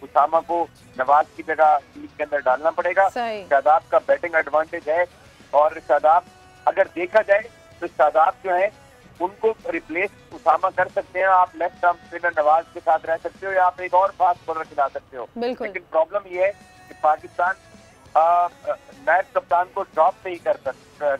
उसामा को नवाज की जगह टीम के अंदर डालना पड़ेगा। शादाब का बैटिंग एडवांटेज है और शादाब अगर देखा जाए तो शादाब जो है उनको रिप्लेस उसामा कर सकते हैं। आप लेफ्ट आर्म स्पिनर नवाज के साथ रह सकते हो या आप एक और फास्ट बॉलर खिला सकते हो, लेकिन प्रॉब्लम ये है कि पाकिस्तान नायब कप्तान को ड्रॉप नहीं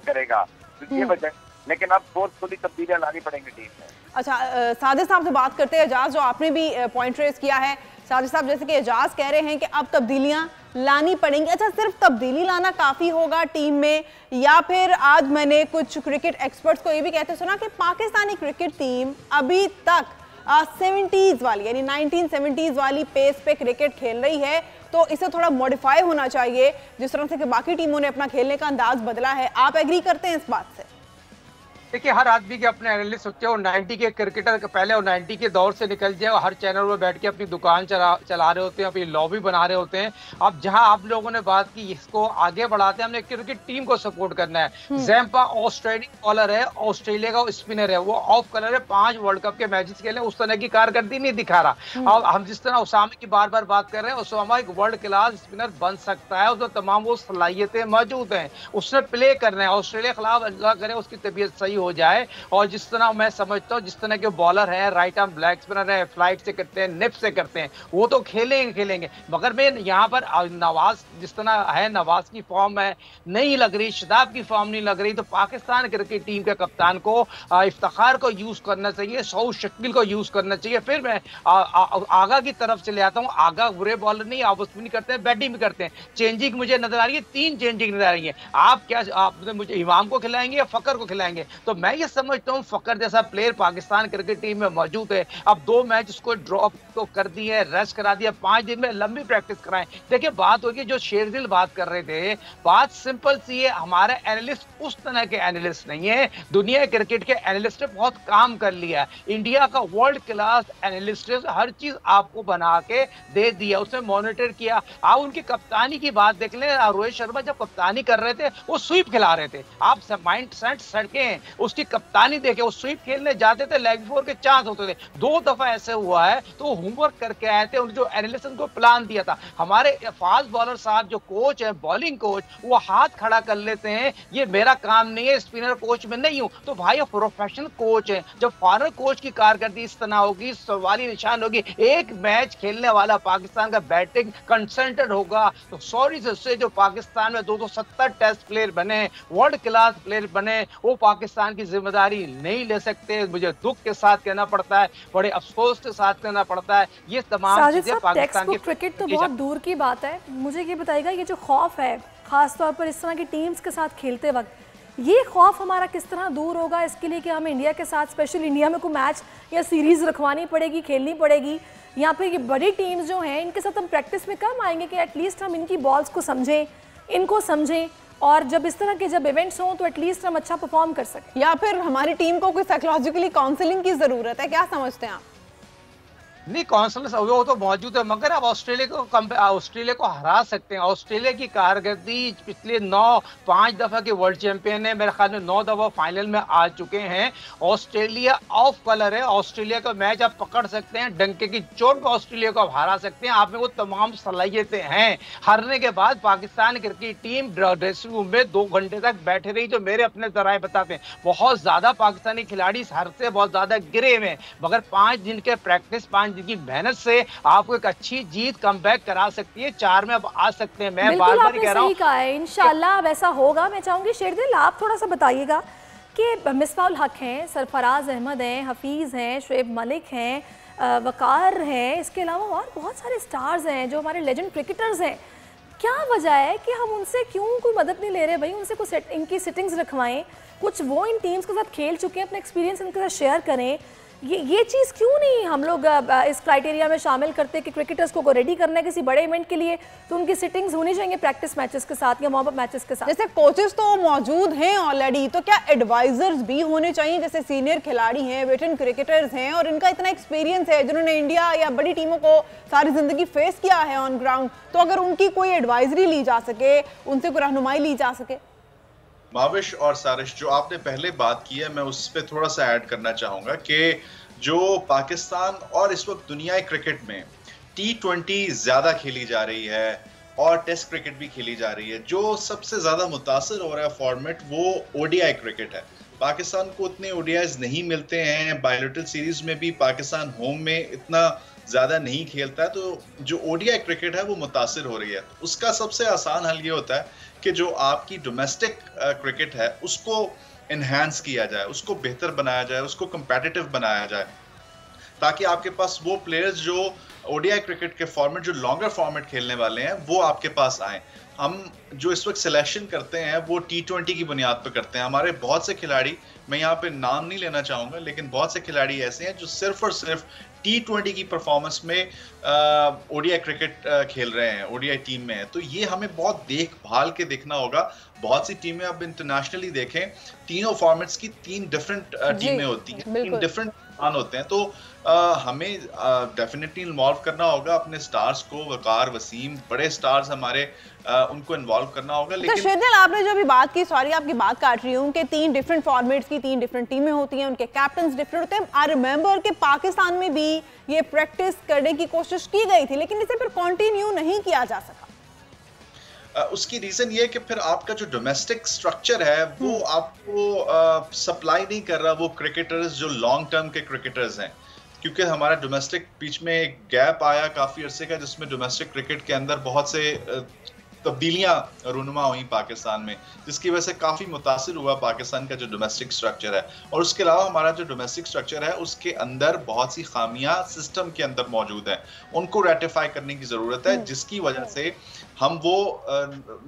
करेगा, तो ये वजह। लेकिन अब फोर्सफुली तब्दीलियां लानी पड़ेंगी टीम में। अच्छा, सादिक साहब से बात करते हैं। एजाज, जो आपने भी पॉइंट रेज किया है, सादिक साहब जैसे कि एजाज कह रहे हैं कि अब तब्दीलियां लानी पड़ेंगी। अच्छा, सिर्फ तब्दीली लाना काफ़ी होगा टीम में, या फिर आज मैंने कुछ क्रिकेट एक्सपर्ट्स को ये भी कहते सुना कि पाकिस्तानी क्रिकेट टीम अभी तक 70s वाली यानी 1970s वाली पेस पे क्रिकेट खेल रही है, तो इसे थोड़ा मॉडिफाई होना चाहिए जिस तरह से कि बाकी टीमों ने अपना खेलने का अंदाज बदला है। आप एग्री करते हैं इस बात से? देखिए, हर आदमी के अपने एनालिस्ट होते हैं और 90 के क्रिकेटर के पहले और 90 के दौर से निकल जाए और हर चैनल पर बैठ के अपनी दुकान चला रहे होते हैं, अपनी लॉबी बना रहे होते हैं। अब जहां आप लोगों ने बात की इसको आगे बढ़ाते हैं, हमने क्रिकेट टीम को सपोर्ट करना है। जैम्पा ऑस्ट्रेलियन बॉलर है, ऑस्ट्रेलिया का स्पिनर है, वो ऑफ कलर है, 5 वर्ल्ड कप के मैचेस खेले, उस तरह की कारकर्दगी नहीं दिखा रहा। अब हम जिस तरह उसामा की बार बार बात कर रहे हैं, उसामा एक वर्ल्ड क्लास स्पिनर बन सकता है, उसमें तमाम वो सलाहियतें मौजूद हैं, उसने प्ले करना है। ऑस्ट्रेलिया के खिलाफ अल्लाह करे उसकी तबीयत सही हो जाए और जिस तरह मैं समझता हूँ जिस तरह के बॉलर हैं, राइट आर्म ब्लैक स्पिनर है, फ्लाइट से करते हैं, निप से करते हैं, वो तो खेलेंगे। मगर मैं यहाँ पर नवाज जिस तरह है, नवाज की फॉर्म है नहीं लग रही, शादाब की फॉर्म नहीं लग रही, तो पाकिस्तान क्रिकेट टीम के कप्तान को इफ्तिखार को यूज करना चाहिए, सऊद शकील को यूज करना चाहिए। फिर मैं आगा की तरफ चले आता हूँ। आगा बुरे बॉलर नहीं, आप उसमें नहीं करते हैं, बैटिंग भी करते हैं। चेंजिंग मुझे नजर आ रही है, 3 चेंजिंग नजर आ रही है। आप मुझे इमाम को खिलाएंगे या फकर को खिलाएंगे? तो मैं ये समझता हूं फकर जैसा प्लेयर पाकिस्तान क्रिकेट टीम में मौजूद है। अब 2 मैच उसको ड्रॉप तो कर दिए, रेस्ट करा दिया, 5 दिन में लंबी प्रैक्टिस कराएं। देखिए, बात होगी जो शेरदिल बात कर रहे थे, बात सिंपल सी है, हमारे एनालिस्ट उस तरह के एनालिस्ट नहीं है। दुनिया क्रिकेट के एनालिस्ट ने बहुत काम कर लिया, इंडिया का वर्ल्ड क्लास एनालिस्ट हर चीज आपको बना के दे दिया, उसने मॉनिटर किया। आप उनकी कप्तानी की बात देख लें, रोहित शर्मा जब कप्तानी कर रहे थे वो स्वीप खिला रहे थे, आप माइंड सेट सड़के उसकी कप्तानी देखे, वो स्वीप खेलने जाते थे, लेग 4 के चांस होते थे। 2 दफा ऐसे हुआ है, तो होमवर्क करके आए थे, उन्होंने जो एनालिस्ट को प्लान दिया था। हमारे फास्ट बॉलर साहब जो कोच है, बॉलिंग कोच, वो हाथ खड़ा कर लेते हैं, ये मेरा काम नहीं है, स्पिनर कोच में नहीं हूं। तो भाई प्रोफेशनल कोच है, जब फॉरन कोच की कारकर्दगी इस तरह होगी, सवाली निशान होगी। एक मैच खेलने वाला पाकिस्तान का बैटिंग कंसल्टेंट होगा, तो सॉरी से जो पाकिस्तान में 270 टेस्ट प्लेयर बने, वर्ल्ड क्लास प्लेयर बने, वो पाकिस्तान की जिम्मेदारी नहीं ले सकते। मुझे दुख के साथ कहना पड़ता है, बड़े अफसोस के साथ कहना पड़ता है, ये तमाम चीजें पाकिस्तान की क्रिकेट तो बहुत दूर की बात है। मुझे ये बताइएगा, ये जो खौफ है खास तौर पर इस तरह की टीम्स के साथ खेलते वक्त, ये खौफ हमारा किस तरह दूर होगा? इसके लिए कि हमें इंडिया के साथ, स्पेशल इंडिया में कोई मैच या सीरीज रखवानी पड़ेगी, खेलनी पड़ेगी, या फिर ये बड़ी टीम्स जो हैं इनके साथ हम प्रैक्टिस में कम आएंगे कि एटलीस्ट हम इनकी बॉल्स को समझें, इनको समझें, और जब इस तरह के जब इवेंट्स हों तो एटलीस्ट हम अच्छा परफॉर्म कर सकें? या फिर हमारी टीम को कोई साइकोलॉजिकली काउंसलिंग की ज़रूरत है, क्या समझते हैं आप? नहीं, काउंसलर्स वो तो मौजूद है, मगर आप ऑस्ट्रेलिया को हरा सकते हैं। ऑस्ट्रेलिया की कारकर्दगी पिछले 5 दफा के वर्ल्ड चैंपियन है, मेरे ख्याल में 9 दफा फाइनल में आ चुके हैं। ऑस्ट्रेलिया ऑफ कलर है, ऑस्ट्रेलिया का मैच आप पकड़ सकते हैं, डंके की चोट पर ऑस्ट्रेलिया को आप हरा सकते हैं, आप में वो तमाम सलाहियतें हैं। हारने के बाद Pakistan cricket team dressing room में 2 घंटे तक बैठे रही, जो मेरे अपने जराए बताते हैं। बहुत ज्यादा पाकिस्तानी खिलाड़ी हर से बहुत ज्यादा गिरे हुए, मगर 5 दिन के प्रैक्टिस, 5 जिनकी मेहनत से आपको एक अच्छी जीत कमबैक करा सकती है। 4 में अब आ सकते हैं। मैं बिल्कुल बार-बार कह रहा हूं, सही कहा है, इंशाल्लाह अब ऐसा होगा। मैं चाहूंगी शेरदिल आप थोड़ा सा बताइएगा कि मिसबाहुल हक हैं, सरफराज अहमद हैं, हफीज़ हैं, शुएब मलिक हैं, वकार हैं, इसके अलावा और बहुत सारे स्टार्स हैं जो हमारे लेजेंड क्रिकेटर्स हैं। क्या वजह है कि हम उनसे क्यों कोई मदद नहीं ले रहे भाई? उनसे कुछ इनकी सिटिंग्स रखवाएं, कुछ वो इन टीम्स के साथ खेल चुके हैं, अपना एक्सपीरियंस इनके साथ शेयर करें। ये चीज़ क्यों नहीं हम लोग इस क्राइटेरिया में शामिल करते कि क्रिकेटर्स को रेडी करना है किसी बड़े इवेंट के लिए, तो उनकी सिटिंग्स होनी चाहिए प्रैक्टिस मैचेस के साथ या वार्म अप मैचेस के साथ। जैसे कोचेस तो मौजूद हैं ऑलरेडी, तो क्या एडवाइजर्स भी होने चाहिए? जैसे सीनियर खिलाड़ी हैं, वेटरन क्रिकेटर्स हैं और इनका इतना एक्सपीरियंस है, जिन्होंने इंडिया या बड़ी टीमों को सारी जिंदगी फेस किया है ऑन ग्राउंड, तो अगर उनकी कोई एडवाइजरी ली जा सके, उनसे कोई रहनुमाई ली जा सके। माविश और सारिश, जो आपने पहले बात की है, मैं उस पर थोड़ा सा ऐड करना चाहूंगा कि जो पाकिस्तान और इस वक्त दुनिया क्रिकेट में T20 ज्यादा खेली जा रही है और टेस्ट क्रिकेट भी खेली जा रही है, जो सबसे ज्यादा मुतासर हो रहा है फॉर्मेट वो ODI क्रिकेट है। पाकिस्तान को उतने ODIs नहीं मिलते हैं, बायलैटरल सीरीज में भी पाकिस्तान होम में इतना ज्यादा नहीं खेलता है, तो जो ODI क्रिकेट है वो मुतासर हो रही है। उसका सबसे आसान हल ये होता है कि जो आपकी डोमेस्टिक क्रिकेट है उसको एनहांस किया जाए, उसको बेहतर बनाया जाए, उसको कंपेटिटिव बनाया जाए, ताकि आपके पास वो प्लेयर्स जो ODI क्रिकेट के फॉर्मेट, जो लॉन्गर फॉर्मेट खेलने वाले हैं, वो आपके पास आए। हम जो इस वक्त सिलेक्शन करते हैं वो T20 की बुनियाद पर करते हैं। हमारे बहुत से खिलाड़ी, मैं यहाँ पे नाम नहीं लेना चाहूंगा, लेकिन बहुत से खिलाड़ी ऐसे हैं जो सिर्फ और सिर्फ T20 की परफॉर्मेंस में ODI क्रिकेट खेल रहे हैं, ODI टीम में है। तो ये हमें बहुत देखभाल के देखना होगा। बहुत सी टीमें अब इंटरनेशनली देखें, तीनों फॉर्मेट्स की 3 डिफरेंट टीमें होती हैं, 3 डिफरेंट होते हैं। तो हमें डेफिनेटली इन्वॉल्व करना होगा अपने स्टार्स को, वकार, वसीम, बड़े स्टार्स हमारे, उनको इन्वॉल्व करना होगा। लेकिन शेरदिल, आपने जो अभी बात की, सॉरी आपकी बात काट रही हूँ, कि 3 डिफरेंट फॉर्मेट्स की 3 डिफरेंट टीमें होती हैं, उनके कैप्टन्स डिफरेंट होते हैं। आई रिमेंबर कि पाकिस्तान में भी ये प्रैक्टिस करने की कोशिश की गई थी, लेकिन इसे फिर कंटिन्यू नहीं किया जा सका। उसकी रीजन ये है कि फिर आपका जो डोमेस्टिक स्ट्रक्चर है वो आपको सप्लाई नहीं कर रहा वो क्रिकेटर्स जो लॉन्ग टर्म के क्रिकेटर्स हैं, क्योंकि हमारा डोमेस्टिक बीच में एक गैप आया काफी अरसे का, जिसमें डोमेस्टिक क्रिकेट के अंदर बहुत से तब्दीलियां रूनुमा हुई पाकिस्तान में, जिसकी वजह से काफी मुतासिर हुआ पाकिस्तान का जो डोमेस्टिक स्ट्रक्चर है। और उसके अलावा हमारा जो डोमेस्टिक स्ट्रक्चर है उसके अंदर बहुत सी खामियां सिस्टम के अंदर मौजूद हैं, उनको रेटिफाई करने की जरूरत है, जिसकी वजह से हम वो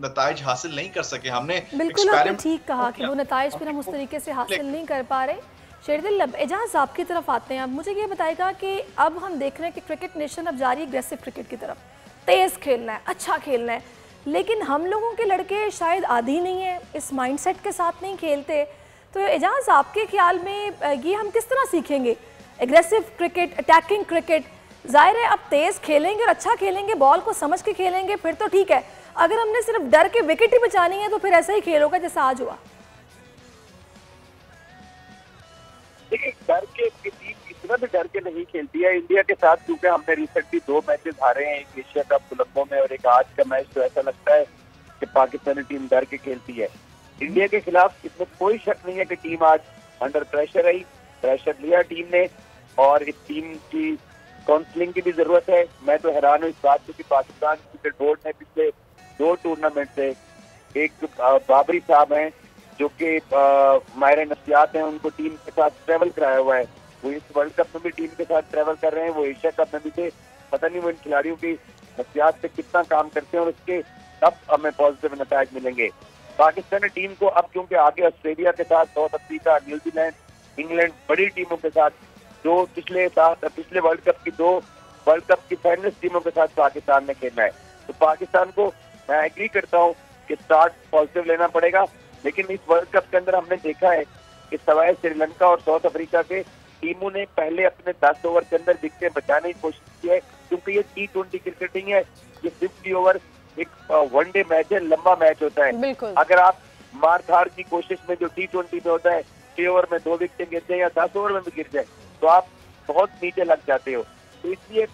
नताइज हासिल नहीं कर सके। हमने बिल्कुल आपने ठीक कहा कि वो नताइज फिर हम उस तरीके से हासिल नहीं कर पा रहे। शेरदिल, एजाज आपकी तरफ आते हैं। अब मुझे ये बताएगा कि अब हम देख रहे हैं कि क्रिकेट नेशन अब जा रही है एग्रेसिव क्रिकेट की तरफ, तेज खेलना है, अच्छा खेलना है, लेकिन हम लोगों के लड़के शायद आदी नहीं है, इस माइंडसेट के साथ नहीं खेलते। तो एजाज, आपके ख्याल में ये हम किस तरह सीखेंगे एग्रेसिव क्रिकेट, अटैकिंग क्रिकेट? जाहिर है अब तेज खेलेंगे और अच्छा खेलेंगे, बॉल को समझ के खेलेंगे, फिर तो ठीक है। अगर हमने सिर्फ डर के विकेट ही बचानी है तो फिर ऐसा ही खेल होगा जैसा आज हुआ। देखिए, डर के टीम इतना भी डर के नहीं खेलती है इंडिया के साथ, क्योंकि हमने रिसेंटली 2 मैचेस हारे हैं, एक एशिया कप कोलंबो में और एक आज का मैच। तो ऐसा लगता है कि पाकिस्तानी टीम डर के खेलती है इंडिया के खिलाफ। इसमें कोई शक नहीं है कि टीम आज अंडर प्रेशर आई, प्रेशर लिया टीम ने, और इस टीम की काउंसलिंग की भी जरूरत है। मैं तो हैरान हूँ इस बात से कि पाकिस्तान क्रिकेट बोर्ड ने पिछले 2 टूर्नामेंट से, एक बाबरी साहब हैं जो कि माहिर नफ्सियात हैं, उनको टीम के साथ ट्रैवल कराया हुआ है। वो इस वर्ल्ड कप में भी टीम के साथ ट्रैवल कर रहे हैं, वो एशिया कप में भी थे। पता नहीं वो इन खिलाड़ियों की नफ्सियात से कितना काम करते हैं और उसके तब हमें पॉजिटिव नतीजे मिलेंगे। पाकिस्तानी टीम को अब क्योंकि आगे ऑस्ट्रेलिया के साथ, साउथ अफ्रीका, न्यूजीलैंड, इंग्लैंड, बड़ी टीमों के साथ, पिछले वर्ल्ड कप की 2 वर्ल्ड कप की फाइनलिस्ट टीमों के साथ पाकिस्तान ने खेलना है। तो पाकिस्तान को मैं एग्री करता हूँ कि स्टार्ट पॉजिटिव लेना पड़ेगा, लेकिन इस वर्ल्ड कप के अंदर हमने देखा है कि सवाए श्रीलंका और साउथ अफ्रीका के टीमों ने पहले अपने 10 ओवर के अंदर विकेटें बचाने की कोशिश की है, क्योंकि ये T20 क्रिकेटिंग है, ये 50 ओवर एक वनडे मैच है, लंबा मैच होता है। अगर आप मार धार की कोशिश में जो T20 में होता है 6 ओवर में 2 विकेटें गिर जाए या 10 ओवर में भी गिर जाए तो आप बहुत नीचे लग जाते हो। तो इसलिए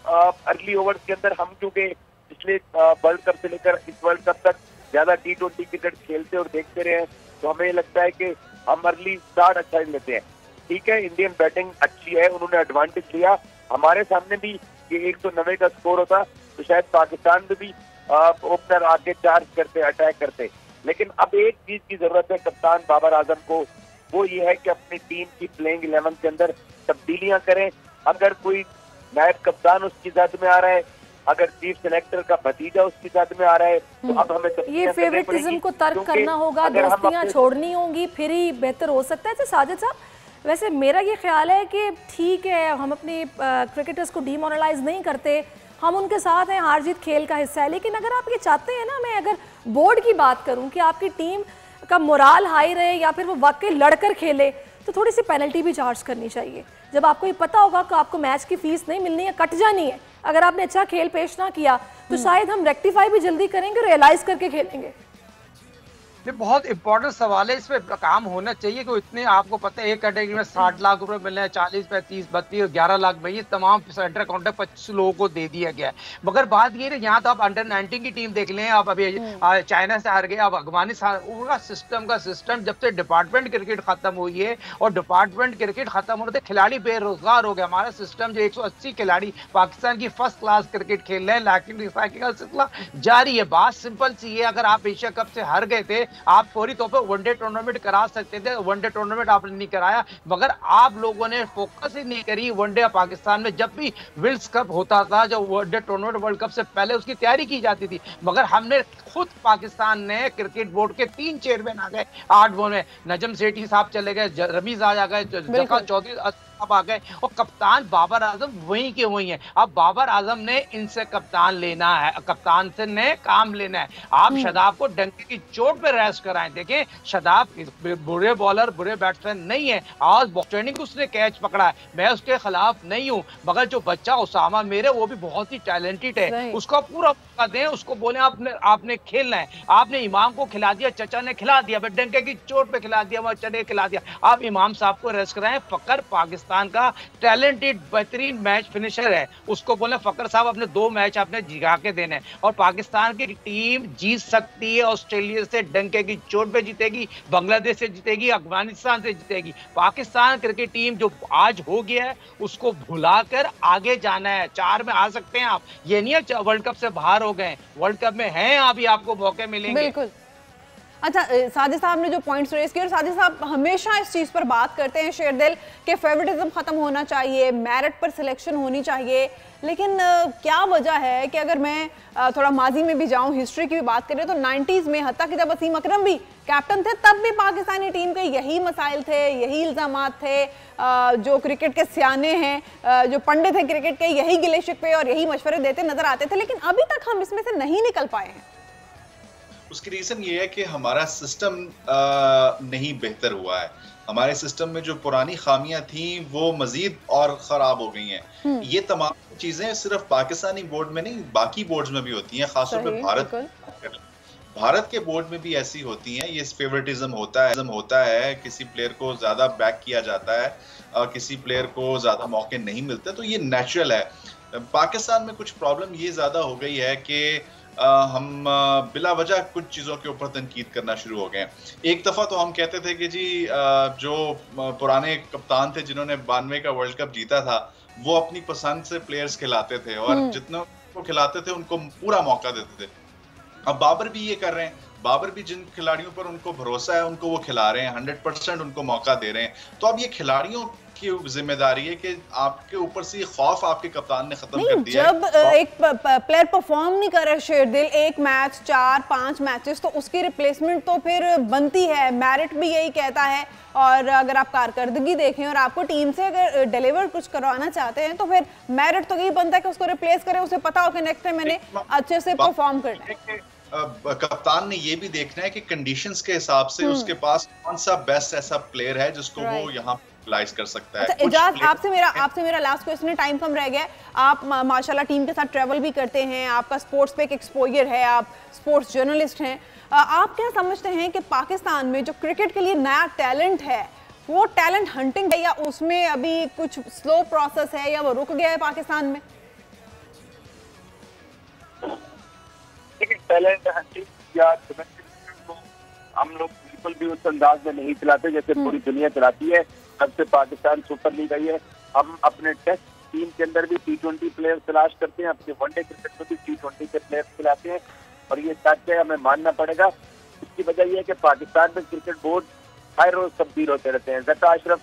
अर्ली ओवर्स के अंदर हम क्योंकि पिछले वर्ल्ड कप से लेकर इस वर्ल्ड कप तक ज्यादा T20 क्रिकेट खेलते और देखते रहे हैं, तो हमें लगता है कि हम अर्ली स्टार्ट अच्छा ही लेते हैं। ठीक है, इंडियन बैटिंग अच्छी है, उन्होंने एडवांटेज लिया। हमारे सामने भी ये 190 का स्कोर होता तो शायद पाकिस्तान में भी ओपनर आके चार्ज करते, अटैक करते। लेकिन अब एक चीज की जरूरत है कप्तान बाबर आजम को, वो ये है कि अपनी टीम की प्लेइंग 11 के अंदर तब्दीलियां करें। अगर कोई नायब कप्तान उसकी जद में आ रहा है, अगर चीफ सेलेक्टर का भतीजा उसकी जद में आ रहा है, तो अब हमें ये फेवरेटिज्म को तर्क करना होगा, दोस्तियां छोड़नी होंगी, फिर ही बेहतर हो सकता है। साजिद साहब, वैसे मेरा ये ख्याल है कि ठीक है, हम अपने क्रिकेटर्स को डीमोरलाइज नहीं करते, हम उनके साथ हैं, हार जीत खेल का हिस्सा है। लेकिन अगर आप ये चाहते हैं ना, मैं अगर बोर्ड की बात करूं कि आपकी टीम का मोराल हाई रहे या फिर वो वाकई लड़कर खेले, तो थोड़ी सी पेनल्टी भी चार्ज करनी चाहिए। जब आपको ये पता होगा कि आपको मैच की फीस नहीं मिलनी है, कट जानी है, अगर आपने अच्छा खेल पेश ना किया तो शायद हम रेक्टिफाई भी जल्दी करेंगे, रियलाइज करके खेलेंगे। ये बहुत इंपॉर्टेंट सवाल है, इस पे काम होना चाहिए कि इतने आपको पता है एक कैटेगरी में 60 लाख रुपए मिल रहे हैं, 40, 35, 32, 11 लाख में, ये तमाम सेंटर काउंटर 25 लोगों को दे दिया गया है। मगर बात ये है, यहाँ तो आप अंडर 19 की टीम देख लें, आप अभी चाइना से हार गए, अब अफगानिस्तान, उनका सिस्टम जब से डिपार्टमेंट क्रिकेट खत्म हुई है और डिपार्टमेंट क्रिकेट खत्म होने से खिलाड़ी बेरोजगार हो गए। हमारा सिस्टम जो 180 खिलाड़ी पाकिस्तान की फर्स्ट क्लास क्रिकेट खेल रहे हैं, लेकिन रिसाइकिल का सिलसिला जारी है। बात सिंपल सी है, अगर आप एशिया कप से हार गए थे, आप फौरी तौर पर वनडे टूर्नामेंट करा सकते थे, वनडे टूर्नामेंट आपने नहीं कराया, मगर आप लोगों ने फोकस ही नहीं करी वनडे। पाकिस्तान में जब भी विल्स कप होता था, जब वनडे टूर्नामेंट वर्ल्ड कप से पहले उसकी तैयारी की जाती थी, मगर हमने खुद पाकिस्तान ने क्रिकेट बोर्ड के 3 चेयरमैन आ गए 8 बॉल में, नजम सेठी साहब चले गए, रमीज आ गए, जका चौधरी आ गए, और कप्तान बाबर आजम वहीं के वहीं है। अब बाबर आजम ने इनसे कप्तान लेना है, कप्तान से ने काम लेना है। आप शदाब को डंके की चोट पे रेस्ट कराएं। देखें, शदाब बुरे बॉलर, बुरे बैट्समैन नहीं है, आज बॉक्सर उसने कैच पकड़ा है, मैं उसके खिलाफ नहीं हूं, मगर जो बच्चा उसामा मेरे, वो भी बहुत ही टैलेंटेड है, उसका पूरा मौका दें, उसको बोले आपने खेलना है। आपने इमाम को खिला दिया, चचा ने खिला दिया, डंके की चोट पे खिला दिया, बच्चा ने खिला दिया, आप इमाम साहब को रेस्ट कराएं। फकर पाकिस्तान का टैलेंटेड बेहतरीन मैच फिनिशर है, उसको बोले फकर साहब अपने 2 मैच आपने जिगा के देने, और पाकिस्तान की टीम जीत सकती है। ऑस्ट्रेलिया से डंके की चोट पे जीतेगी, बांग्लादेश से जीतेगी, अफगानिस्तान से जीतेगी। पाकिस्तान क्रिकेट टीम जो आज हो गया है, उसको भुलाकर आगे जाना है। 4 में आ सकते हैं आप, ये नहीं है वर्ल्ड कप से बाहर हो गए, वर्ल्ड कप में हैं, अभी आपको मौके मिलेंगे। बिल्कुल। अच्छा, साजिद साहब ने जो पॉइंट्स रेज किए, और साजिद साहब हमेशा इस चीज़ पर बात करते हैं शेरदिल के फेवरेटिज्म खत्म होना चाहिए, मेरिट पर सिलेक्शन होनी चाहिए, लेकिन क्या वजह है कि अगर मैं थोड़ा माजी में भी जाऊं, हिस्ट्री की भी बात करें, तो 90s में हत्ता कि जब वसीम अकरम भी कैप्टन थे, तब भी पाकिस्तानी टीम के यही मसाइल थे, यही इल्ज़ामात थे, जो क्रिकेट के सियाने हैं, जो पंडित हैं क्रिकेट के, यही गिले शिकवे और यही मशवरे देते नजर आते थे, लेकिन अभी तक हम इसमें से नहीं निकल पाए हैं। उसकी रीजन ये है कि हमारा सिस्टम नहीं बेहतर हुआ है। हमारे सिस्टम में जो पुरानी खामियां थी वो मजीद और खराब हो गई हैं। ये तमाम चीजें सिर्फ पाकिस्तानी बोर्ड में नहीं, बाकी बोर्ड्स में भी होती हैं, खासतौर पे भारत के बोर्ड में भी ऐसी होती हैं। ये फेवरेटिज्म होता है, किसी प्लेयर को ज्यादा बैक किया जाता है, किसी प्लेयर को ज्यादा मौके नहीं मिलते, तो ये नेचुरल है। पाकिस्तान में कुछ प्रॉब्लम ये ज्यादा हो गई है कि हम बिला वजह कुछ चीज़ों के ऊपर तनकीद करना शुरू हो गए। एक दफ़ा तो हम कहते थे कि जी जो पुराने कप्तान थे जिन्होंने 92 का वर्ल्ड कप जीता था, वो अपनी पसंद से प्लेयर्स खिलाते थे और जितने को खिलाते थे उनको पूरा मौका देते थे। अब बाबर भी ये कर रहे हैं, बाबर भी जिन खिलाड़ियों पर उनको भरोसा है उनको वो खिला रहे हैं, 100% उनको मौका दे रहे हैं। तो अब ये खिलाड़ियों की जिम्मेदारी है कि आपके ऊपर से खौफ आपके कप्तान ने खत्म कर दिया। जब एक प्लेयर परफॉर्म नहीं कर रहा शेरदिल, एक मैच 4-5 मैचेस, तो उसकी रिप्लेसमेंट तो फिर बनती है। मेरिट भी यही कहता है, और अगर आप कारकर्दगी देखें और आपको टीम से अगर डिलीवर कुछ करवाना चाहते हैं, तो फिर मेरिट तो यही बनता है कि उसको रिप्लेस करें, उसे पता हो कि नेक्स्ट टाइम मैंने अच्छे से परफॉर्म करना है। कप्तान ने ये भी देखना है कि कंडीशंस के हिसाब से उसके पास कौन सा बेस्ट ऐसा प्लेयर है जिसको वो यहाँ यूटिलाइज कर सकता है। अच्छा, इजाज, आपसे मेरा लास्ट क्वेश्चन है, टाइम कम रह गया। आप माशाल्लाह टीम के साथ ट्रैवल भी करते हैं, आपका स्पोर्ट्स पे एक एक्सपोजर है, आप स्पोर्ट्स जर्नलिस्ट हैं, आप क्या समझते हैं कि पाकिस्तान में जो क्रिकेट के लिए नया टैलेंट है, वो टैलेंट हंटिंग है या उसमें अभी कुछ स्लो प्रोसेस है या वो रुक गया है पाकिस्तान में? टैलेंट हंटिंग या डोमेस्टिक को हम लोग बिल्कुल भी उस अंदाज में नहीं चलाते जैसे पूरी दुनिया चलाती है। तब से पाकिस्तान सुपर लीग आई है। हम अपने टेस्ट टीम के अंदर भी T20 प्लेयर तलाश करते हैं, अपने वनडे क्रिकेट में भी T20 के प्लेयर खिलाते हैं और ये सच है, हमें मानना पड़ेगा। इसकी वजह यह है कि पाकिस्तान में क्रिकेट बोर्ड हर रोज तब्दील होते रहते हैं। ज़का अशरफ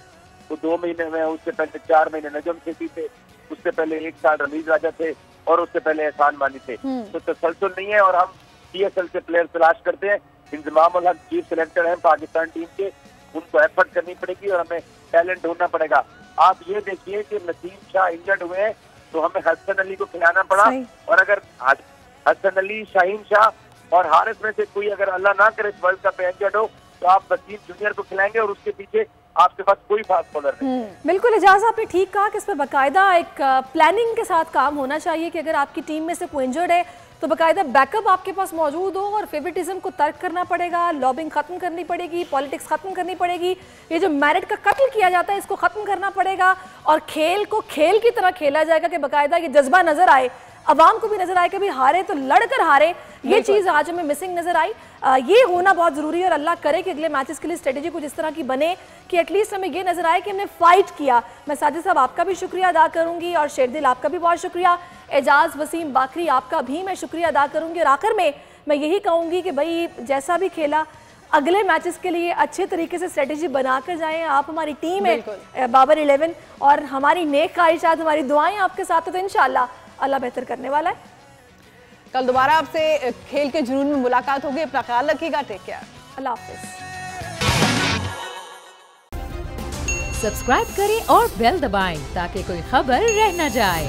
वो 2 महीने में, उससे पहले 4 महीने नजम सेठी थे, उससे पहले 1 साल रमीज राजा थे और उससे पहले एहसान मानी थे। तो तसलसल नहीं है और हम PSL से प्लेयर तलाश करते हैं। इंजमाम उल हक चीफ सिलेक्टर हैं पाकिस्तान टीम के, उनको एफर्ट करनी पड़ेगी और हमें टैलेंट ढूंढना पड़ेगा। आप ये देखिए कि नसीम शाह इंजर्ड हुए हैं तो हमें हसन अली को खिलाना पड़ा, और अगर हसन अली, शाहीन शाह और हारिस में से कोई अगर अल्लाह ना करे इस वर्ल्ड कप में इंजर्ड हो तो आप वसीम जूनियर को खिलाएंगे और उसके पीछे आपके पास कोई फास्ट बॉलर नहीं। बिल्कुल एजाज, आपने ठीक कहा कि इस पर बाकायदा एक प्लानिंग के साथ काम होना चाहिए कि अगर आपकी टीम में से कोई इंजर्ड है तो बाकायदा बैकअप आपके पास मौजूद हो और फेवरेटिज्म को तर्क करना पड़ेगा, लॉबिंग खत्म करनी पड़ेगी, पॉलिटिक्स खत्म करनी पड़ेगी, ये जो मेरिट का कत्ल किया जाता है इसको खत्म करना पड़ेगा और खेल को खेल की तरह खेला जाएगा कि बाकायदा ये जज्बा नजर आए, अवाम को भी नजर आए कि भाई हारे तो लड़कर हारे। ये चीज़ आज हमें मिसिंग नजर आई। ये होना बहुत ज़रूरी है और अल्लाह करे कि अगले मैचेस के लिए स्ट्रेटेजी कुछ इस तरह की बने कि एटलीस्ट हमें ये नजर आए कि हमने फाइट किया। मैं साजिद साहब आपका भी शुक्रिया अदा करूंगी और शेरदिल आपका भी बहुत शुक्रिया, एजाज, वसीम, बाकरी आपका भी मैं शुक्रिया अदा करूंगी। और आखिर में मैं यही कहूँगी कि भाई जैसा भी खेला अगले मैचेस के लिए अच्छे तरीके से स्ट्रेटेजी बनाकर जाएं। आप हमारी टीम है बाबर 11 और हमारी नेक ख्वाहिशात, हमारी दुआएं आपके साथ है, तो इंशाल्लाह अल्लाह बेहतर करने वाला है। कल दोबारा आपसे खेल के जुनून में मुलाकात होगी। अपना ख्याल रखिएगा। Take care. अल्लाह हाफिज। सब्सक्राइब करें और बेल दबाएं ताकि कोई खबर रह न जाए।